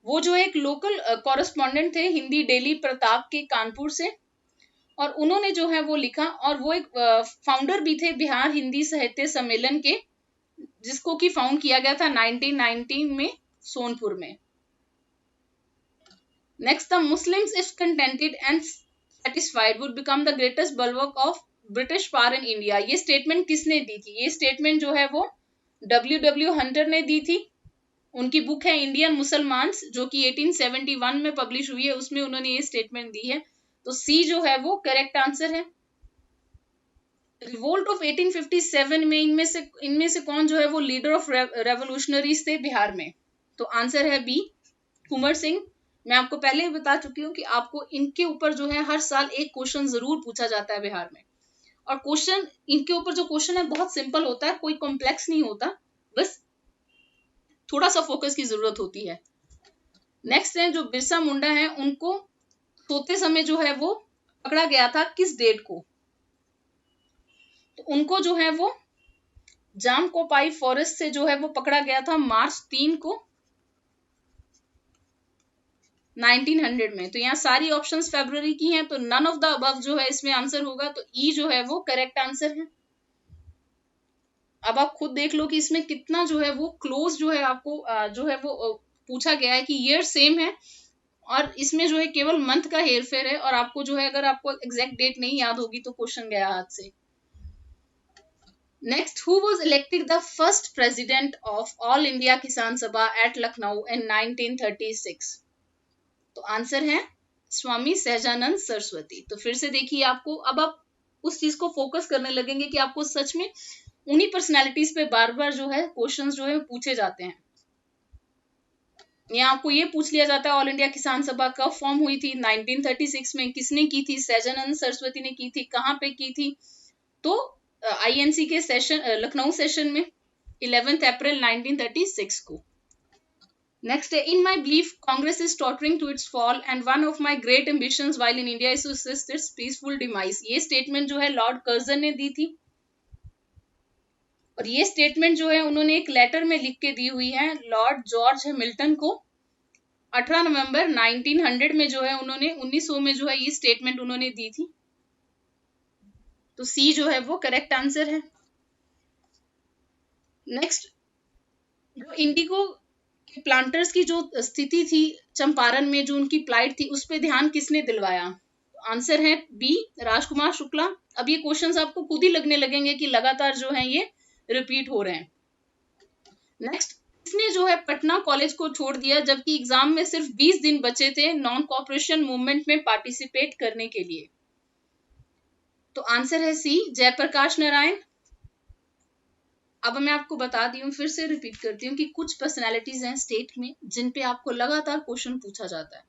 वो जो एक लोकल कॉरेस्पॉन्डेंट थे हिंदी डेली प्रताप के कानपुर से, और उन्होंने जो है वो लिखा, और वो एक फाउंडर भी थे बिहार हिंदी साहित्य सम्मेलन के, जिसको कि फाउंड किया गया था 1919 में सोनपुर में। Next, the Muslims if contented and satisfied would become the greatest bulwark of British power in India. ये स्टेटमेंट किसने दी थी? ये स्टेटमेंट जो है वो W हंटर ने दी थी। उनकी बुक है इंडियन मुसलमान्स, जो कि 1871 में पब्लिश हुई है, उसमें उन्होंने ये स्टेटमेंट दी है। तो सी जो है वो करेक्ट आंसर है। रिवोल्ट ऑफ 1857 में इनमें से कौन जो है वो लीडर ऑफ रेवोल्यूशनरीज थे बिहार में? तो आंसर है बी कुंवर सिंह। मैं आपको पहले ही बता चुकी हूँ कि आपको इनके ऊपर जो है हर साल एक क्वेश्चन जरूर पूछा जाता है बिहार में, और क्वेश्चन इनके ऊपर जो क्वेश्चन है बहुत सिंपल होता है, कोई कॉम्प्लेक्स नहीं होता, बस थोड़ा सा फोकस की जरूरत होती है। नेक्स्ट है जो बिरसा मुंडा है, उनको सोते समय जो है वो पकड़ा गया था किस डेट को? तो उनको जो है वो जाम कोपाई फॉरेस्ट से जो है वो पकड़ा गया था मार्च 3 को 1900 में। तो यहाँ सारी ऑप्शंस फरवरी की हैं, तो नन ऑफ द अबव जो है इसमें आंसर होगा। तो ई जो है वो करेक्ट आंसर है। अब आप खुद देख लो कि इसमें कितना जो है वो क्लोज जो है आपको जो है वो पूछा गया है कि ईयर सेम है, और इसमें जो है केवल मंथ का हेरफेर है, और आपको जो है अगर आपको एग्जैक्ट डेट नहीं याद होगी तो क्वेश्चन गया हाथ से। Next, who was elected the first president of all India किसान सभा एट लखनऊ इन 1936? तो आंसर है स्वामी सहजानंद सरस्वती। तो फिर से देखिए, आपको अब आप उस चीज को फोकस करने लगेंगे कि आपको सच में उन्हीं पर्सनालिटीज पे बार बार जो है क्वेश्चंस जो है पूछे जाते हैं। यहाँ आपको ये पूछ लिया जाता है ऑल इंडिया किसान सभा कब फॉर्म हुई थी? 1936 में। किसने की थी? सहजानंद सरस्वती ने की थी। कहाँ पे की थी? तो INC के सेशन, लखनऊ सेशन में 11 अप्रैल 1936 को। नेक्स्ट है, in my belief Congress is tottering to its fall and one of my great ambitions while in India is to assist its peaceful demise. ये स्टेटमेंट जो है लॉर्ड कर्जन ने दी थी, और ये स्टेटमेंट जो है उन्होंने एक लेटर में लिख के दी हुई है लॉर्ड जॉर्ज हैमिल्टन को। 18 नवंबर 1900 में जो है उन्होंने 1900 में जो है ये स्टेटमेंट उन्होंने दी थी। तो सी जो है वो करेक्ट आंसर है। नेक्स्ट, जो इंडिगो के प्लांटर्स की जो स्थिति थी चंपारण में, जो उनकी प्लाइट थी, उस पर ध्यान किसने दिलवाया? आंसर है बी राजकुमार शुक्ला। अब ये क्वेश्चंस आपको खुद ही लगने लगेंगे कि लगातार जो है ये रिपीट हो रहे हैं। नेक्स्ट, इसने जो है पटना कॉलेज को छोड़ दिया जबकि एग्जाम में सिर्फ 20 दिन बचे थे नॉन कॉपरेशन मूवमेंट में पार्टिसिपेट करने के लिए? तो आंसर है सी जयप्रकाश नारायण। अब मैं आपको बता दी हूँ, फिर से रिपीट करती हूँ कि कुछ पर्सनैलिटीज हैं स्टेट में जिन पे आपको लगातार क्वेश्चन पूछा जाता है।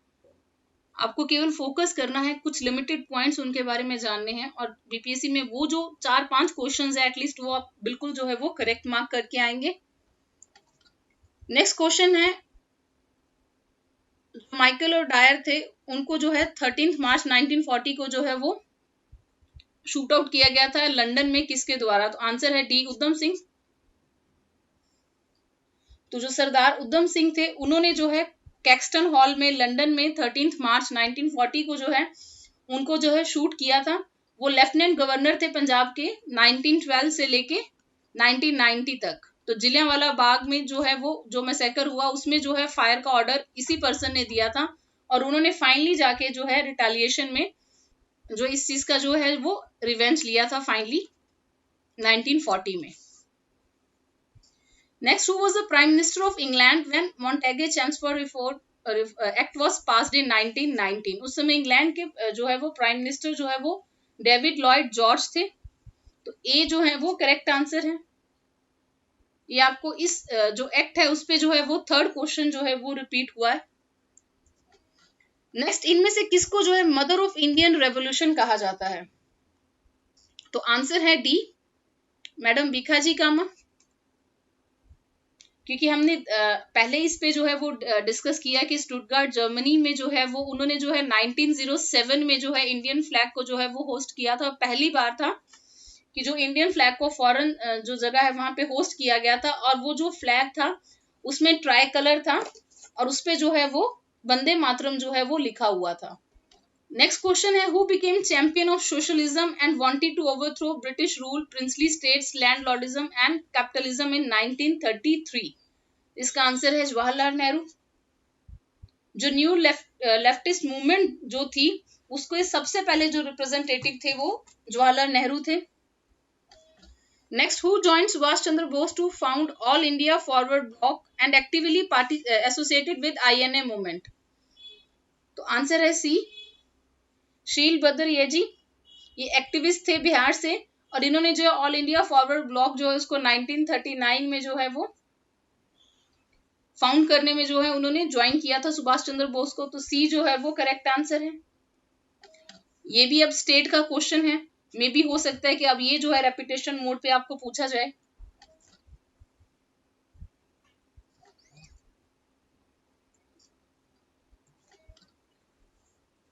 आपको केवल फोकस करना है, कुछ लिमिटेड पॉइंट्स उनके बारे में जानने हैं, और बीपीएससी में वो जो 4-5 क्वेश्चंस है एटलीस्ट वो आप बिल्कुल जो है वो करेक्ट मार्क करके आएंगे। नेक्स्ट क्वेश्चन है, माइकल और डायर थे, उनको जो है 13 मार्च 1940 को जो है वो शूट आउट किया गया था लंदन में, किसके द्वारा? तो आंसर है डी उधम सिंह। तो जो सरदार उधम सिंह थे उन्होंने जो है कैक्सटन हॉल में लंदन में 13 मार्च 1940 को जो है उनको जो है शूट किया था। वो लेफ्टिनेंट गवर्नर थे पंजाब के 1912 से लेके 1990 तक। तो जिलियांवाला बाग में जो है वो जो मैसेकर हुआ उसमें जो है फायर का ऑर्डर इसी पर्सन ने दिया था, और उन्होंने फाइनली जाके जो है रिटेलिएशन में जो इस चीज का जो है वो रिवेंज लिया था फाइनली 1940 में। Next, who was the Prime Minister of England when Montague Chelmsford Reform Act was passed in 1919? उस समय इंग्लैंड के जो है वो प्राइम मिनिस्टर जो है वो डेविड लॉयड जॉर्ज थे। तो ए जो है वो करेक्ट आंसर है। ये आपको इस जो एक्ट है उस पे जो है वो थर्ड क्वेश्चन जो है वो रिपीट हुआ है। नेक्स्ट, इनमें से किसको जो है मदर ऑफ इंडियन रेवोल्यूशन कहा जाता है? तो आंसर है डी, मैडम भीखाजी कामा। क्योंकि हमने पहले इस पे जो है वो डिस्कस किया कि स्टुटगार्ट जर्मनी में जो है वो उन्होंने जो है 1907 में जो है इंडियन फ्लैग को जो है वो होस्ट किया था। पहली बार था कि जो इंडियन फ्लैग को फॉरेन जो जगह है वहां पे होस्ट किया गया था, और वो जो फ्लैग था उसमें ट्राई कलर था और उसपे जो है वो वंदे मातरम जो है वो लिखा हुआ था। नेक्स्ट क्वेश्चन है, who became champion of socialism and wanted to overthrow British rule, princely states, landlordism and capitalism in 1933? इसका आंसर है जवाहरलाल नेहरू। जो न्यू लेफ्टिस्ट मूवमेंट जो थी उसको सबसे पहले जो रिप्रेजेंटेटिव थे वो जवाहरलाल नेहरू थे। Next, who joined Subhash Chandra Bose to found all India forward block and actively associated with INA movement? तो आंसर है सी, शील बद्र ये जी। ये एक्टिविस्ट थे बिहार से और इन्होंने जो ऑल इंडिया फॉरवर्ड ब्लॉक जो है उसको 1939 में जो है वो फाउंड करने में जो है उन्होंने ज्वाइन किया था सुभाष चंद्र बोस को। तो सी जो है वो करेक्ट आंसर है। ये भी अब स्टेट का क्वेश्चन है, मे भी हो सकता है कि अब ये जो है रेपिटेशन मोड पे आपको पूछा जाए।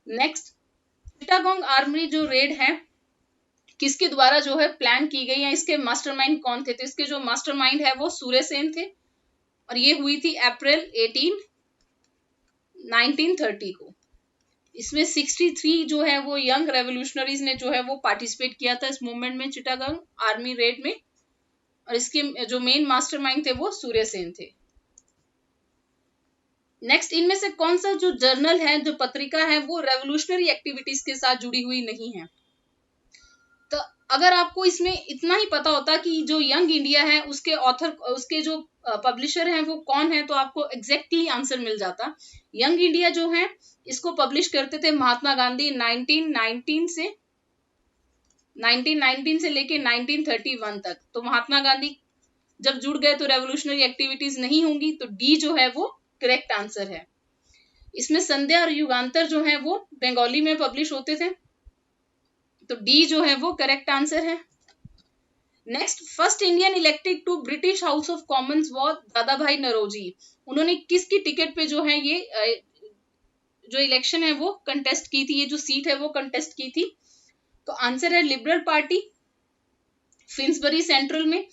नेक्स्ट, चिटागोंग आर्मी जो रेड है किसके द्वारा जो है प्लान की गई है, इसके मास्टरमाइंड कौन थे? तो इसके जो मास्टरमाइंड है वो सूर्यसेन थे और ये हुई थी अप्रैल 1930 को। इसमें 63 जो है वो यंग रेवोल्यूशनरीज ने जो है वो पार्टिसिपेट किया था इस मूवमेंट में, चिटागोंग आर्मी रेड में, और इसके जो मेन मास्टरमाइंड थे वो सूर्यसेन थे। नेक्स्ट, इनमें से कौन सा जो जर्नल है, जो पत्रिका है, वो रेवोल्यूशनरी एक्टिविटीज के साथ जुड़ी हुई नहीं है? तो अगर आपको इसमें इतना ही पता होता कि जो यंग इंडिया है उसके ऑथर, उसके जो पब्लिशर हैं वो कौन है, तो आपको एग्जैक्टली आंसर मिल जाता। यंग इंडिया जो है इसको पब्लिश करते थे महात्मा गांधी 1919 से लेके 1931 तक। तो महात्मा गांधी जब जुड़ गए तो रेवोल्यूशनरी एक्टिविटीज नहीं होंगी, तो डी जो है वो करेक्ट आंसर है। इसमें संध्या और युगांतर जो है वो बंगाली में पब्लिश होते थे, तो डी जो है वो करेक्ट आंसर है। Next, first Indian elected to British house of commons was Dadabhai Naoroji. उन्होंने किसकी टिकट पे जो है ये जो इलेक्शन है वो कंटेस्ट की थी, ये जो सीट है वो कंटेस्ट की थी? तो आंसर है लिबरल पार्टी, फिन्सबरी सेंट्रल में,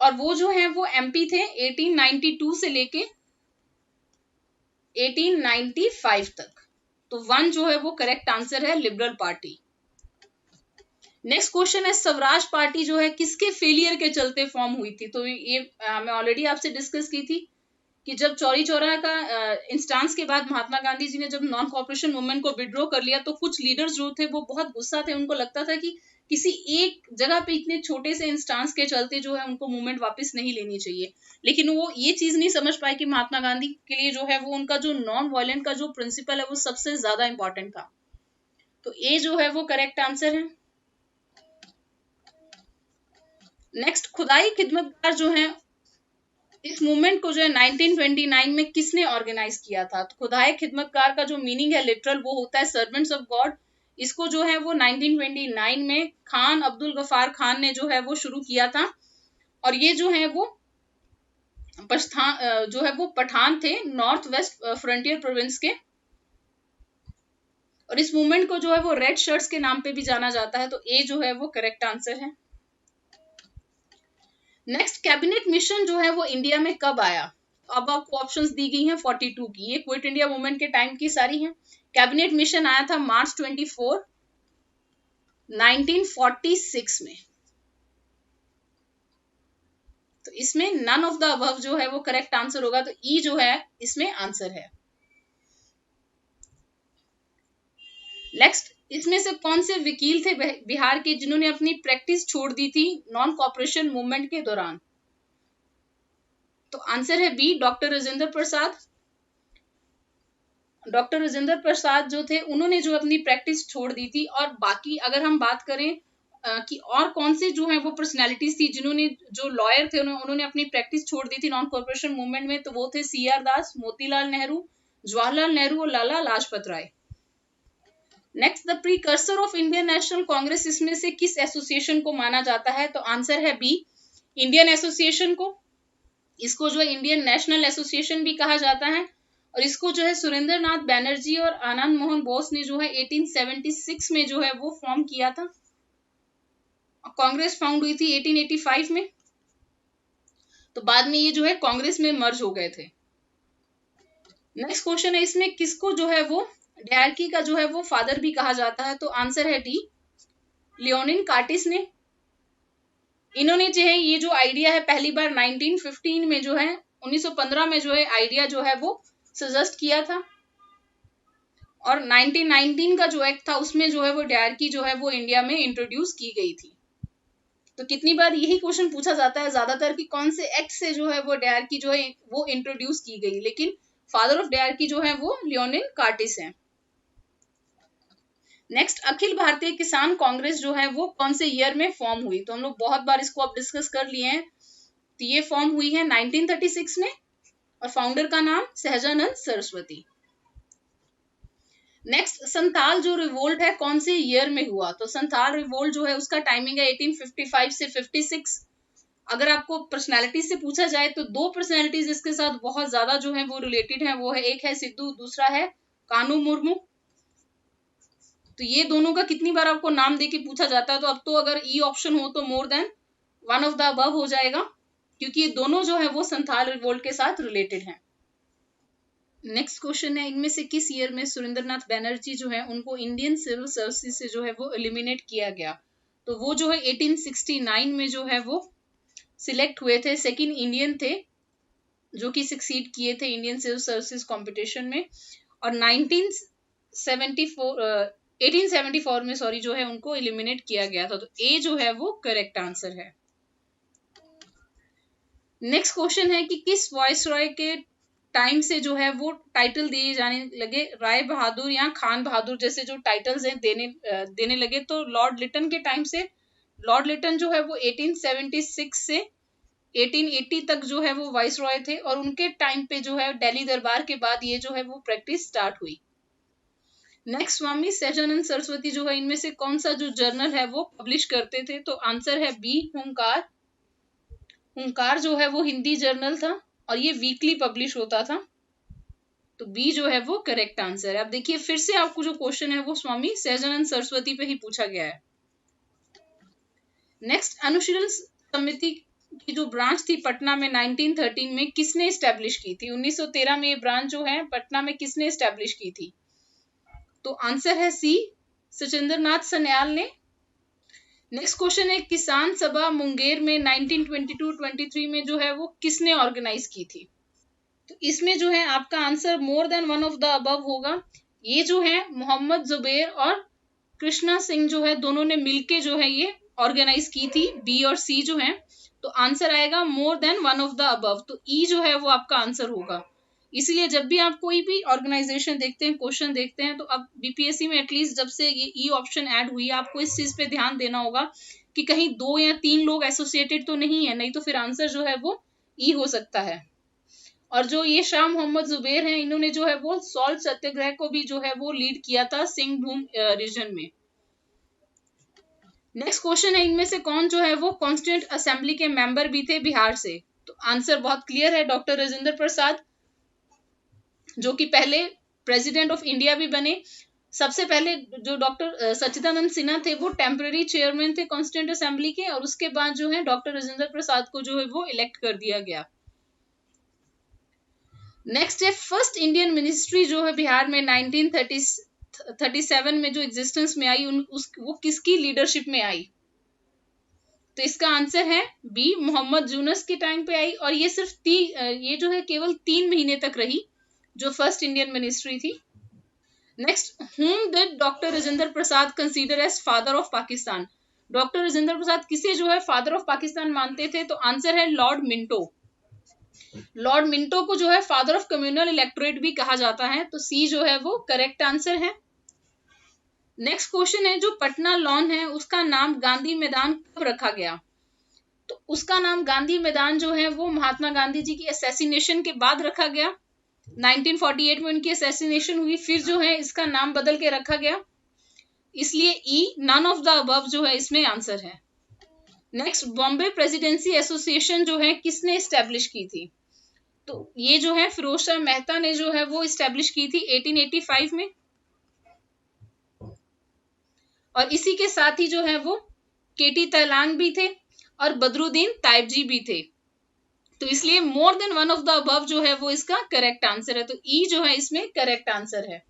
और वो जो है वो एमपी थे 1892 से लेके 1895 तक। तो 1 जो है वो करेक्ट आंसर है, लिबरल पार्टी। नेक्स्ट क्वेश्चन है, स्वराज पार्टी जो है किसके फेलियर के चलते फॉर्म हुई थी? तो ये मैं ऑलरेडी आपसे डिस्कस की थी कि जब चौरी चौरा का इंस्टांस के बाद महात्मा गांधी जी ने जब नॉन कॉपरेशन मूवमेंट को विड्रॉ कर लिया, तो कुछ लीडर्स जो थे वो बहुत गुस्सा थे। उनको लगता था कि किसी एक जगह पे इतने छोटे से इंस्टांस के चलते जो है उनको मूवमेंट वापस नहीं लेनी चाहिए, लेकिन वो ये चीज नहीं समझ पाए कि महात्मा गांधी के लिए जो है वो उनका जो नॉन वायलेंट का जो प्रिंसिपल है वो सबसे ज्यादा इंपॉर्टेंट था। तो ए जो है वो करेक्ट आंसर है। नेक्स्ट, खुदाई खिदमतगार जो है इस मूवमेंट को जो है 1929 में किसने ऑर्गेनाइज किया था? तो खुदाई खिदमतगार का जो मीनिंग है लिटरल वो होता है सर्वेंट्स ऑफ गॉड। इसको जो है वो 1929 में खान अब्दुल गफार खान ने जो है वो शुरू किया था, और ये जो है वो पठान थे नॉर्थ वेस्ट फ्रंटियर प्रोविंस के, और इस मूवमेंट को जो है वो रेड शर्ट्स के नाम पे भी जाना जाता है। तो ए जो है वो करेक्ट आंसर है। नेक्स्ट, कैबिनेट मिशन जो है वो इंडिया में कब आया? अब आपको ऑप्शंस दी गई हैं 42 की, ये क्विट इंडिया मूवमेंट के टाइम की सारी हैं। कैबिनेट मिशन आया था मार्च 24, 1946 में। तो इसमें नन ऑफ द अबव जो है वो करेक्ट आंसर होगा, तो ई जो है इसमें आंसर है। नेक्स्ट, इसमें से कौन से वकील थे बिहार के जिन्होंने अपनी प्रैक्टिस छोड़ दी थी नॉन कॉपरेशन मूवमेंट के दौरान? तो आंसर है बी, डॉक्टर राजेंद्र प्रसाद। डॉक्टर राजेंद्र प्रसाद जो थे उन्होंने जो अपनी प्रैक्टिस छोड़ दी थी। और बाकी अगर हम बात करें कि और कौन से जो है वो पर्सनैलिटीज थी जिन्होंने, जो लॉयर थे उन्होंने अपनी प्रैक्टिस छोड़ दी थी नॉन कॉर्पोरेशन मूवमेंट में, तो वो थे CR दास, मोतीलाल नेहरू, जवाहरलाल नेहरू और Lala Lajpat Rai. Next, the precursor of Indian national Congress इसमें से किस एसोसिएशन को माना जाता है? तो आंसर है बी, इंडियन एसोसिएशन को। इसको जो है इंडियन नेशनल एसोसिएशन भी कहा जाता है, और इसको जो है सुरेंद्र नाथ बैनर्जी और आनंद मोहन बोस ने जो है 1876 में जो है वो फॉर्म किया था। कांग्रेस फाउंड हुई थी 1885 में, तो बाद में ये जो है कांग्रेस में मर्ज हो गए थे। नेक्स्ट क्वेश्चन है, इसमें किसको जो है वो डायरकी का जो है वो फादर भी कहा जाता है? तो आंसर है डी, लियोनिन कार्टिस ने। इन्होंने जो है ये जो आइडिया है पहली बार 1915 में जो है 1915 में जो है आइडिया जो है वो सजेस्ट किया था, और 1919 का जो एक्ट था उसमें जो है वो डायरकी जो है वो इंडिया में इंट्रोड्यूस की गई थी। तो कितनी बार यही क्वेश्चन पूछा जाता है ज्यादातर कि कौन से एक्ट से जो है वो डायरकी जो है वो इंट्रोड्यूस की गई, लेकिन फादर ऑफ डायरकी जो है वो लियोनिन कार्टिस है। नेक्स्ट, अखिल भारतीय किसान कांग्रेस जो है वो कौन से ईयर में फॉर्म हुई? तो हम लोग बहुत बार इसको अब डिस्कस कर लिए हैं, तो ये फॉर्म हुई है 1936 में, और फाउंडर का नाम सहजानंद सरस्वती। नेक्स्ट, संथाल जो रिवोल्ट है कौन से ईयर में हुआ? तो संथाल रिवोल्ट जो है उसका टाइमिंग है 1855 से 56। अगर आपको पर्सनालिटी से पूछा जाए तो दो पर्सनालिटीज इसके साथ बहुत ज्यादा जो है वो रिलेटेड है, वो है, एक है सिद्धू, दूसरा है कानू मुर्मू। तो ये दोनों का कितनी बार आपको नाम देके पूछा जाता है, तो अब तो अगर ई ऑप्शन हो तो more than one of the above हो जाएगा, क्योंकि ये दोनों जो है वो संथाल रिवोल्ट के साथ रिलेटेड हैं। नेक्स्ट क्वेश्चन है, इनमें से किस ईयर में सुरेंद्रनाथ बैनर्जी जो है उनको इंडियन सिविल सर्विसेज से जो है वो एलिमिनेट किया गया? तो वो जो है 1869 में जो है वो सिलेक्ट हुए थे, सेकंड इंडियन थे जो कि सक्सीड किए थे इंडियन सिविल सर्विसेज कंपटीशन में, और 1874 में सॉरी जो है उनको एलिमिनेट किया गया था। तो ए जो है वो करेक्ट आंसर है। नेक्स्ट क्वेश्चन है कि किस वॉइस रॉय के टाइम से जो है वो टाइटल दिए जाने लगे, राय बहादुर या खान बहादुर जैसे जो टाइटल्स हैं देने लगे? तो लॉर्ड लिटन के टाइम से। लॉर्ड लिटन जो है वो 1876 से 1880 तक जो है वो वाइस रॉय थे, और उनके टाइम पे जो है दिल्ली दरबार के बाद ये जो है वो प्रैक्टिस स्टार्ट हुई। नेक्स्ट, स्वामी सहजानंद सरस्वती जो है इनमें से कौन सा जो जर्नल है वो पब्लिश करते थे? तो आंसर है बी, हुंकार। हुंकार जो है वो हिंदी जर्नल था, और ये वीकली पब्लिश होता था। तो बी जो है वो करेक्ट आंसर है। अब देखिए फिर से आपको जो क्वेश्चन है वो स्वामी सहजानंद सरस्वती पे ही पूछा गया है। नेक्स्ट, अनुशीलन समिति की जो ब्रांच थी पटना में 1913 में किसने स्टैब्लिश की थी? 1913 में ये ब्रांच जो है पटना में किसने स्टैब्लिश की थी? तो आंसर है सी, सचिंद्र नाथ सन्याल ने। नेक्स्ट क्वेश्चन है, किसान सभा मुंगेर में 1922-23 में जो है वो किसने ऑर्गेनाइज की थी? तो इसमें जो है आपका answer more than one of the above होगा। ये जो है मोहम्मद जुबैर और कृष्णा सिंह जो है दोनों ने मिलके जो है ये ऑर्गेनाइज की थी, बी और सी जो है। तो आंसर आएगा more than one of the above, तो ई जो है वो आपका आंसर होगा। इसलिए जब भी आप कोई भी ऑर्गेनाइजेशन देखते हैं, क्वेश्चन देखते हैं, तो अब बीपीएससी में एटलीस्ट जब से ये ई ऑप्शन ऐड हुई है आपको इस चीज पे ध्यान देना होगा कि कहीं 2 या 3 लोग एसोसिएटेड तो नहीं है, नहीं तो फिर आंसर जो है वो ई हो सकता है। और जो ये शाह मोहम्मद जुबैर हैं इन्होंने जो है वो सॉल्ट सत्याग्रह को भी जो है वो लीड किया था सिंहभूम रीजन में। नेक्स्ट क्वेश्चन है, इनमें से कौन जो है वो कॉन्स्टिट्यूंट असेंबली के मेंबर भी थे बिहार से? तो आंसर बहुत क्लियर है, डॉक्टर राजेंद्र प्रसाद, जो कि पहले प्रेसिडेंट ऑफ इंडिया भी बने। सबसे पहले जो डॉक्टर सच्चिदानंद सिन्हा थे वो टेम्पररी चेयरमैन थे कॉन्स्टिट्यूंट असेंबली के, और उसके बाद जो है डॉक्टर राजेंद्र प्रसाद को जो है वो इलेक्ट कर दिया गया। नेक्स्ट है, फर्स्ट इंडियन मिनिस्ट्री जो है बिहार में 1937 में जो एग्जिस्टेंस में आई वो किसकी लीडरशिप में आई? तो इसका आंसर है बी, मोहम्मद यूनुस के टाइम पे आई, और ये सिर्फ ये जो है केवल 3 महीने तक रही जो फर्स्ट इंडियन मिनिस्ट्री थी। Next, whom did doctor Rajendra Prasad consider as father of Pakistan? Doctor Rajendra Prasad किसे जो है फादर ऑफ पाकिस्तान मानते थे? तो आंसर है लॉर्ड मिंटो। लॉर्ड मिंटो को जो है फादर ऑफ कम्युनल इलेक्टोरेट भी कहा जाता है, तो सी जो है वो करेक्ट आंसर है। नेक्स्ट क्वेश्चन है, जो पटना लॉन है उसका नाम गांधी मैदान कब रखा गया? तो उसका नाम गांधी मैदान जो है वो महात्मा गांधी जी की असैसिनेशन के बाद रखा गया। 1948 में उनकी असैसिनेशन हुई, फिर जो है इसका नाम बदल के रखा गया, इसलिए E none of the above जो है इसमें आंसर है। नेक्स्ट, बॉम्बे प्रेसिडेंसी एसोसिएशन जो है किसने स्टैब्लिश की थी? तो ये जो है फिरोज शाह मेहता ने जो है वो स्टैब्लिश की थी 1885 में। और इसी के साथ ही जो है वो केटी तैलांग भी थे और बदरुद्दीन ताइबजी भी थे। तो इसलिए more than one of the above जो है वो इसका करेक्ट आंसर है। तो ई जो है इसमें करेक्ट आंसर है।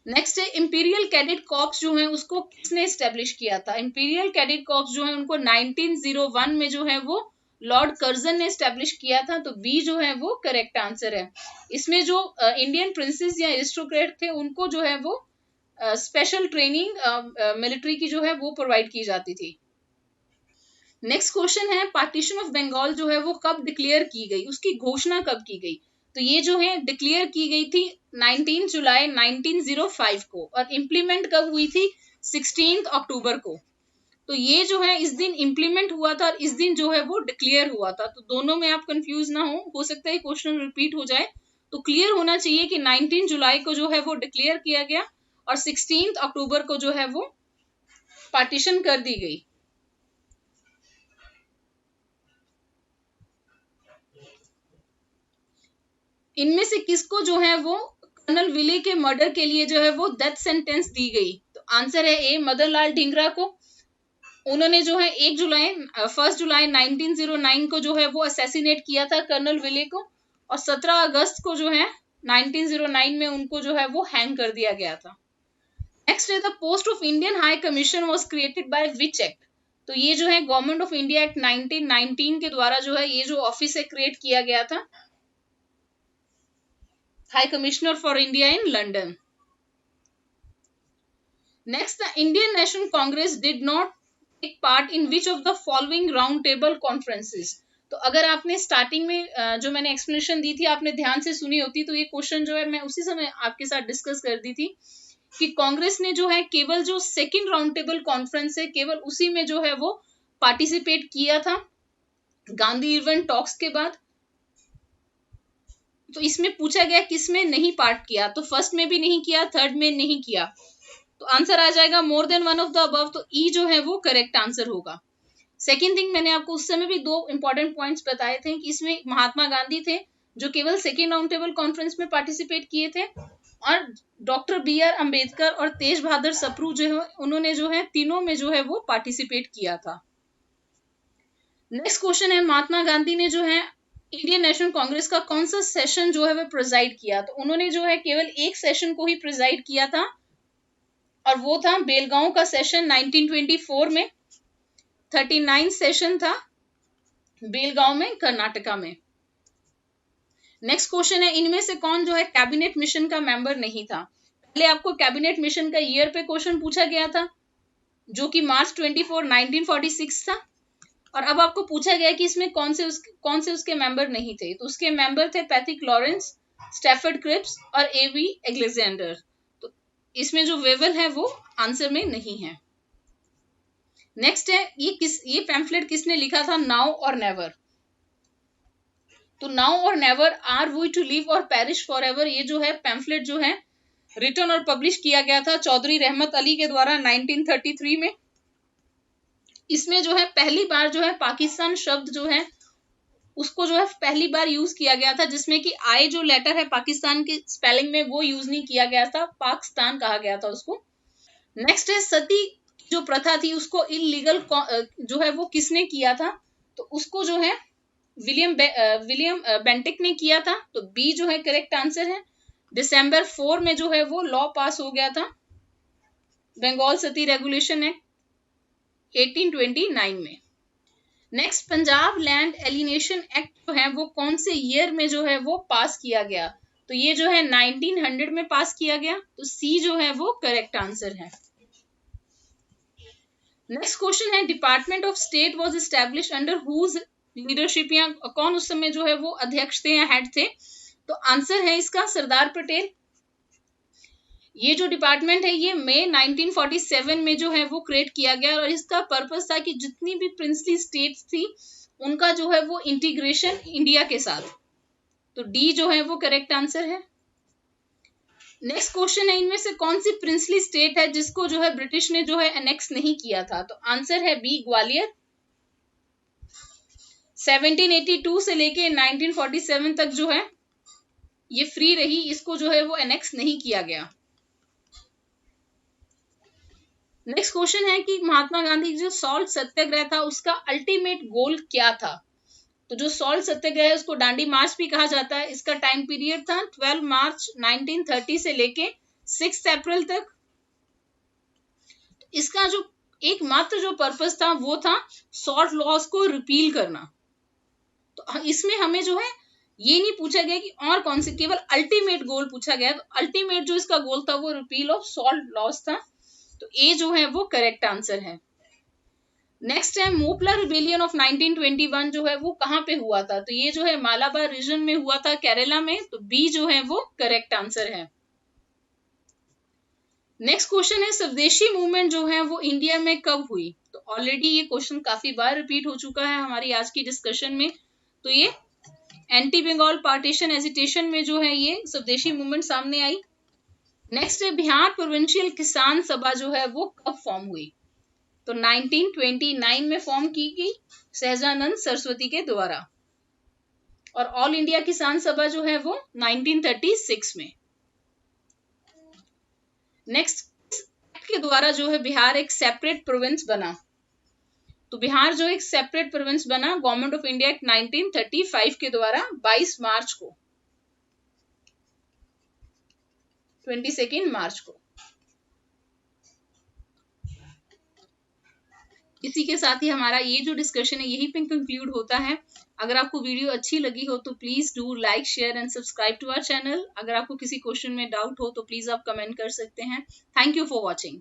नेक्स्ट है, इंपीरियल कैडेट कॉर्प्स जो है उसको किसने स्टैब्लिश किया था? इंपीरियल कैडेट कॉर्प्स जो है उनको 1901 में जो है वो लॉर्ड कर्जन ने स्टैब्लिश किया था। तो बी जो है वो करेक्ट आंसर है। इसमें जो इंडियन प्रिंसेस या एरिस्टोक्रेट थे उनको जो है वो स्पेशल ट्रेनिंग मिलिट्री की जो है वो प्रोवाइड की जाती थी। नेक्स्ट क्वेश्चन है, पार्टीशन ऑफ बंगाल जो है वो कब डिक्लेयर की गई, उसकी घोषणा कब की गई? तो ये जो है डिक्लेयर की गई थी 19 जुलाई 1905 को और इम्प्लीमेंट कब हुई थी? 16 अक्टूबर को। तो ये जो है इस दिन इम्प्लीमेंट हुआ था और इस दिन जो है वो डिक्लेयर हुआ था। तो दोनों में आप कंफ्यूज ना हो सकता है क्वेश्चन रिपीट हो जाए। तो क्लियर होना चाहिए कि 19 जुलाई को जो है वो डिक्लेयर किया गया और 16 अक्टूबर को जो है वो पार्टीशन कर दी गई। इनमें से किसको जो है वो कर्नल विले के मर्डर के लिए जो है वो डेथ सेंटेंस दी गई? तो आंसर है ए, मदनलाल ढींगरा को। उन्होंने जो है 1 जुलाई 1909 को जो है वो असैसिनेट किया था कर्नल विले को और 17 अगस्त को जो है 1909 में उनको जो है वो हैंग कर दिया गया था। नेक्स्ट है, the post of Indian high commission was created by which act? तो ये जो है गवर्नमेंट ऑफ इंडिया एक्ट 1919 के द्वारा जो है ये जो ऑफिस है क्रिएट किया गया था, high commissioner for India in London. Next, the Indian national Congress did not take part in which of the following round table conferences? तो अगर आपने स्टार्टिंग में जो मैंने एक्सप्लेनेशन दी थी आपने ध्यान से सुनी होती तो ये क्वेश्चन जो है मैं उसी समय आपके साथ डिस्कस कर दी थी कि कांग्रेस ने जो है केवल जो सेकंड राउंड टेबल कॉन्फ्रेंस है केवल उसी में जो है वो पार्टिसिपेट किया था गांधी इरविन टॉक्स के बाद। तो इसमें पूछा गया किसमें नहीं पार्ट किया, तो फर्स्ट में भी नहीं किया, थर्ड में नहीं किया, तो आंसर आ जाएगा more than one of the above. तो ई जो है वो करेक्ट आंसर होगा। सेकेंड थिंग, मैंने आपको उस समय भी दो इंपॉर्टेंट पॉइंट्स बताए थे कि इसमें महात्मा गांधी थे जो केवल सेकेंड राउंड टेबल कॉन्फ्रेंस में पार्टिसिपेट किए थे और डॉक्टर BR अम्बेडकर और तेज बहादुर सप्रू जो है उन्होंने जो है तीनों में जो है वो पार्टिसिपेट किया था। नेक्स्ट क्वेश्चन है, महात्मा गांधी ने जो है इंडियन नेशनल कांग्रेस का कौन सा सेशन जो है वो प्रिजाइड किया? तो उन्होंने जो है केवल एक सेशन को ही प्रिजाइड किया था और वो था बेलगांव का सेशन 1924 में। 39 सेशन था बेलगांव में कर्नाटका में। नेक्स्ट क्वेश्चन है, इनमें से कौन जो है कैबिनेट मिशन का मेंबर नहीं था? पहले आपको कैबिनेट मिशन का ईयर पे क्वेश्चन पूछा गया था जो कि मार्च 24 1946 था और अब आपको पूछा गया कि इसमें कौन से उसके मेंबर नहीं थे? तो उसके मेंबर थे पैथिक लॉरेंस, स्टैफर्ड क्रिप्स और AV एलेक्जेंडर। तो इसमें जो वेवल है वो आंसर में नहीं है। नेक्स्ट है, ये पैम्फलेट किसने लिखा था? Now or never. तो now or never, are we to live or perish forever, ये जो है पैम्फलेट जो है रिटन और पब्लिश किया गया था चौधरी रहमत अली के द्वारा 1933 में। इसमें जो है पहली बार जो है पाकिस्तान शब्द जो है उसको जो है पहली बार यूज किया गया था, जिसमें कि आई जो लेटर है पाकिस्तान की स्पेलिंग में वो यूज नहीं किया गया था, पाकिस्तान कहा गया था उसको। नेक्स्ट है, सती जो प्रथा थी उसको इलीगल जो है वो किसने किया था? तो उसको जो है विलियम बेंटिक ने किया था। तो बी जो है करेक्ट आंसर है। दिसंबर 4 में जो है वो लॉ पास हो गया था, बंगाल सती रेगुलेशन एक्ट 1829 में। Next, Punjab land alienation act जो है वो कौन से ईयर में जो है वो पास किया गया? तो ये जो है 1900 में पास किया गया। तो सी जो है वो करेक्ट आंसर है। नेक्स्ट क्वेश्चन है, department of state was established under whose leadership, या कौन उस समय जो है वो अध्यक्ष थे या हेड थे? तो आंसर है इसका सरदार पटेल। ये जो डिपार्टमेंट है ये मई 1947 में जो है वो क्रिएट किया गया और इसका पर्पस था कि जितनी भी प्रिंसली स्टेट्स थी उनका जो है वो इंटीग्रेशन इंडिया के साथ। तो डी जो है वो करेक्ट आंसर है। नेक्स्ट क्वेश्चन है, इनमें से कौन सी प्रिंसली स्टेट है जिसको जो है ब्रिटिश ने जो है एनेक्स नहीं किया था? तो आंसर है बी, ग्वालियर। 1782 से लेके 1947 तक जो है ये फ्री रही, इसको जो है वो एनेक्स नहीं किया गया। नेक्स्ट क्वेश्चन है कि महात्मा गांधी जो सॉल्ट सत्याग्रह था उसका अल्टीमेट गोल क्या था? तो जो सॉल्ट सत्याग्रह है उसको दांडी मार्च भी कहा जाता है। इसका टाइम पीरियड था 12 मार्च 1930 से लेके 6 अप्रैल तक। इसका जो एकमात्र जो पर्पस था वो था सॉल्ट लॉज को रिपील करना। तो इसमें हमें जो है ये नहीं पूछा गया कि और कौन से, केवल अल्टीमेट गोल पूछा गया। तो अल्टीमेट जो इसका गोल था वो रिपील ऑफ सॉल्ट लॉज था। तो ए जो है वो करेक्ट आंसर है। नेक्स्ट है मोपला रिबेलियन ऑफ 1921 जो है वो कहां पे हुआ था? तो ये जो है मालाबार रीजन में हुआ था, केरला में। तो बी जो है वो करेक्ट आंसर है। नेक्स्ट क्वेश्चन है स्वदेशी मूवमेंट जो है वो इंडिया में कब हुई? तो ऑलरेडी ये क्वेश्चन काफी बार रिपीट हो चुका है हमारी आज की डिस्कशन में। तो ये एंटी बंगाल पार्टीशन एजिटेशन में जो है ये स्वदेशी मूवमेंट सामने आई। नेक्स्ट है बिहार प्रोविंशियल किसान सभा जो है वो कब फॉर्म हुई? तो 1929 में फॉर्म की गई सहजानंद सरस्वती के द्वारा। और ऑल इंडिया किसान सभा जो है वो 1936 में। नेक्स्ट एक्ट के द्वारा जो है बिहार एक सेपरेट प्रोविंस बना। तो बिहार जो एक सेपरेट प्रोविंस बना गवर्नमेंट ऑफ इंडिया एक्ट 1935 के द्वारा 22 मार्च को, 22 मार्च को। इसी के साथ ही हमारा ये जो डिस्कशन है यहीं पे कंक्लूड होता है। अगर आपको वीडियो अच्छी लगी हो तो please do like, share and subscribe to our channel. अगर आपको किसी क्वेश्चन में डाउट हो तो प्लीज आप कमेंट कर सकते हैं। Thank you for watching.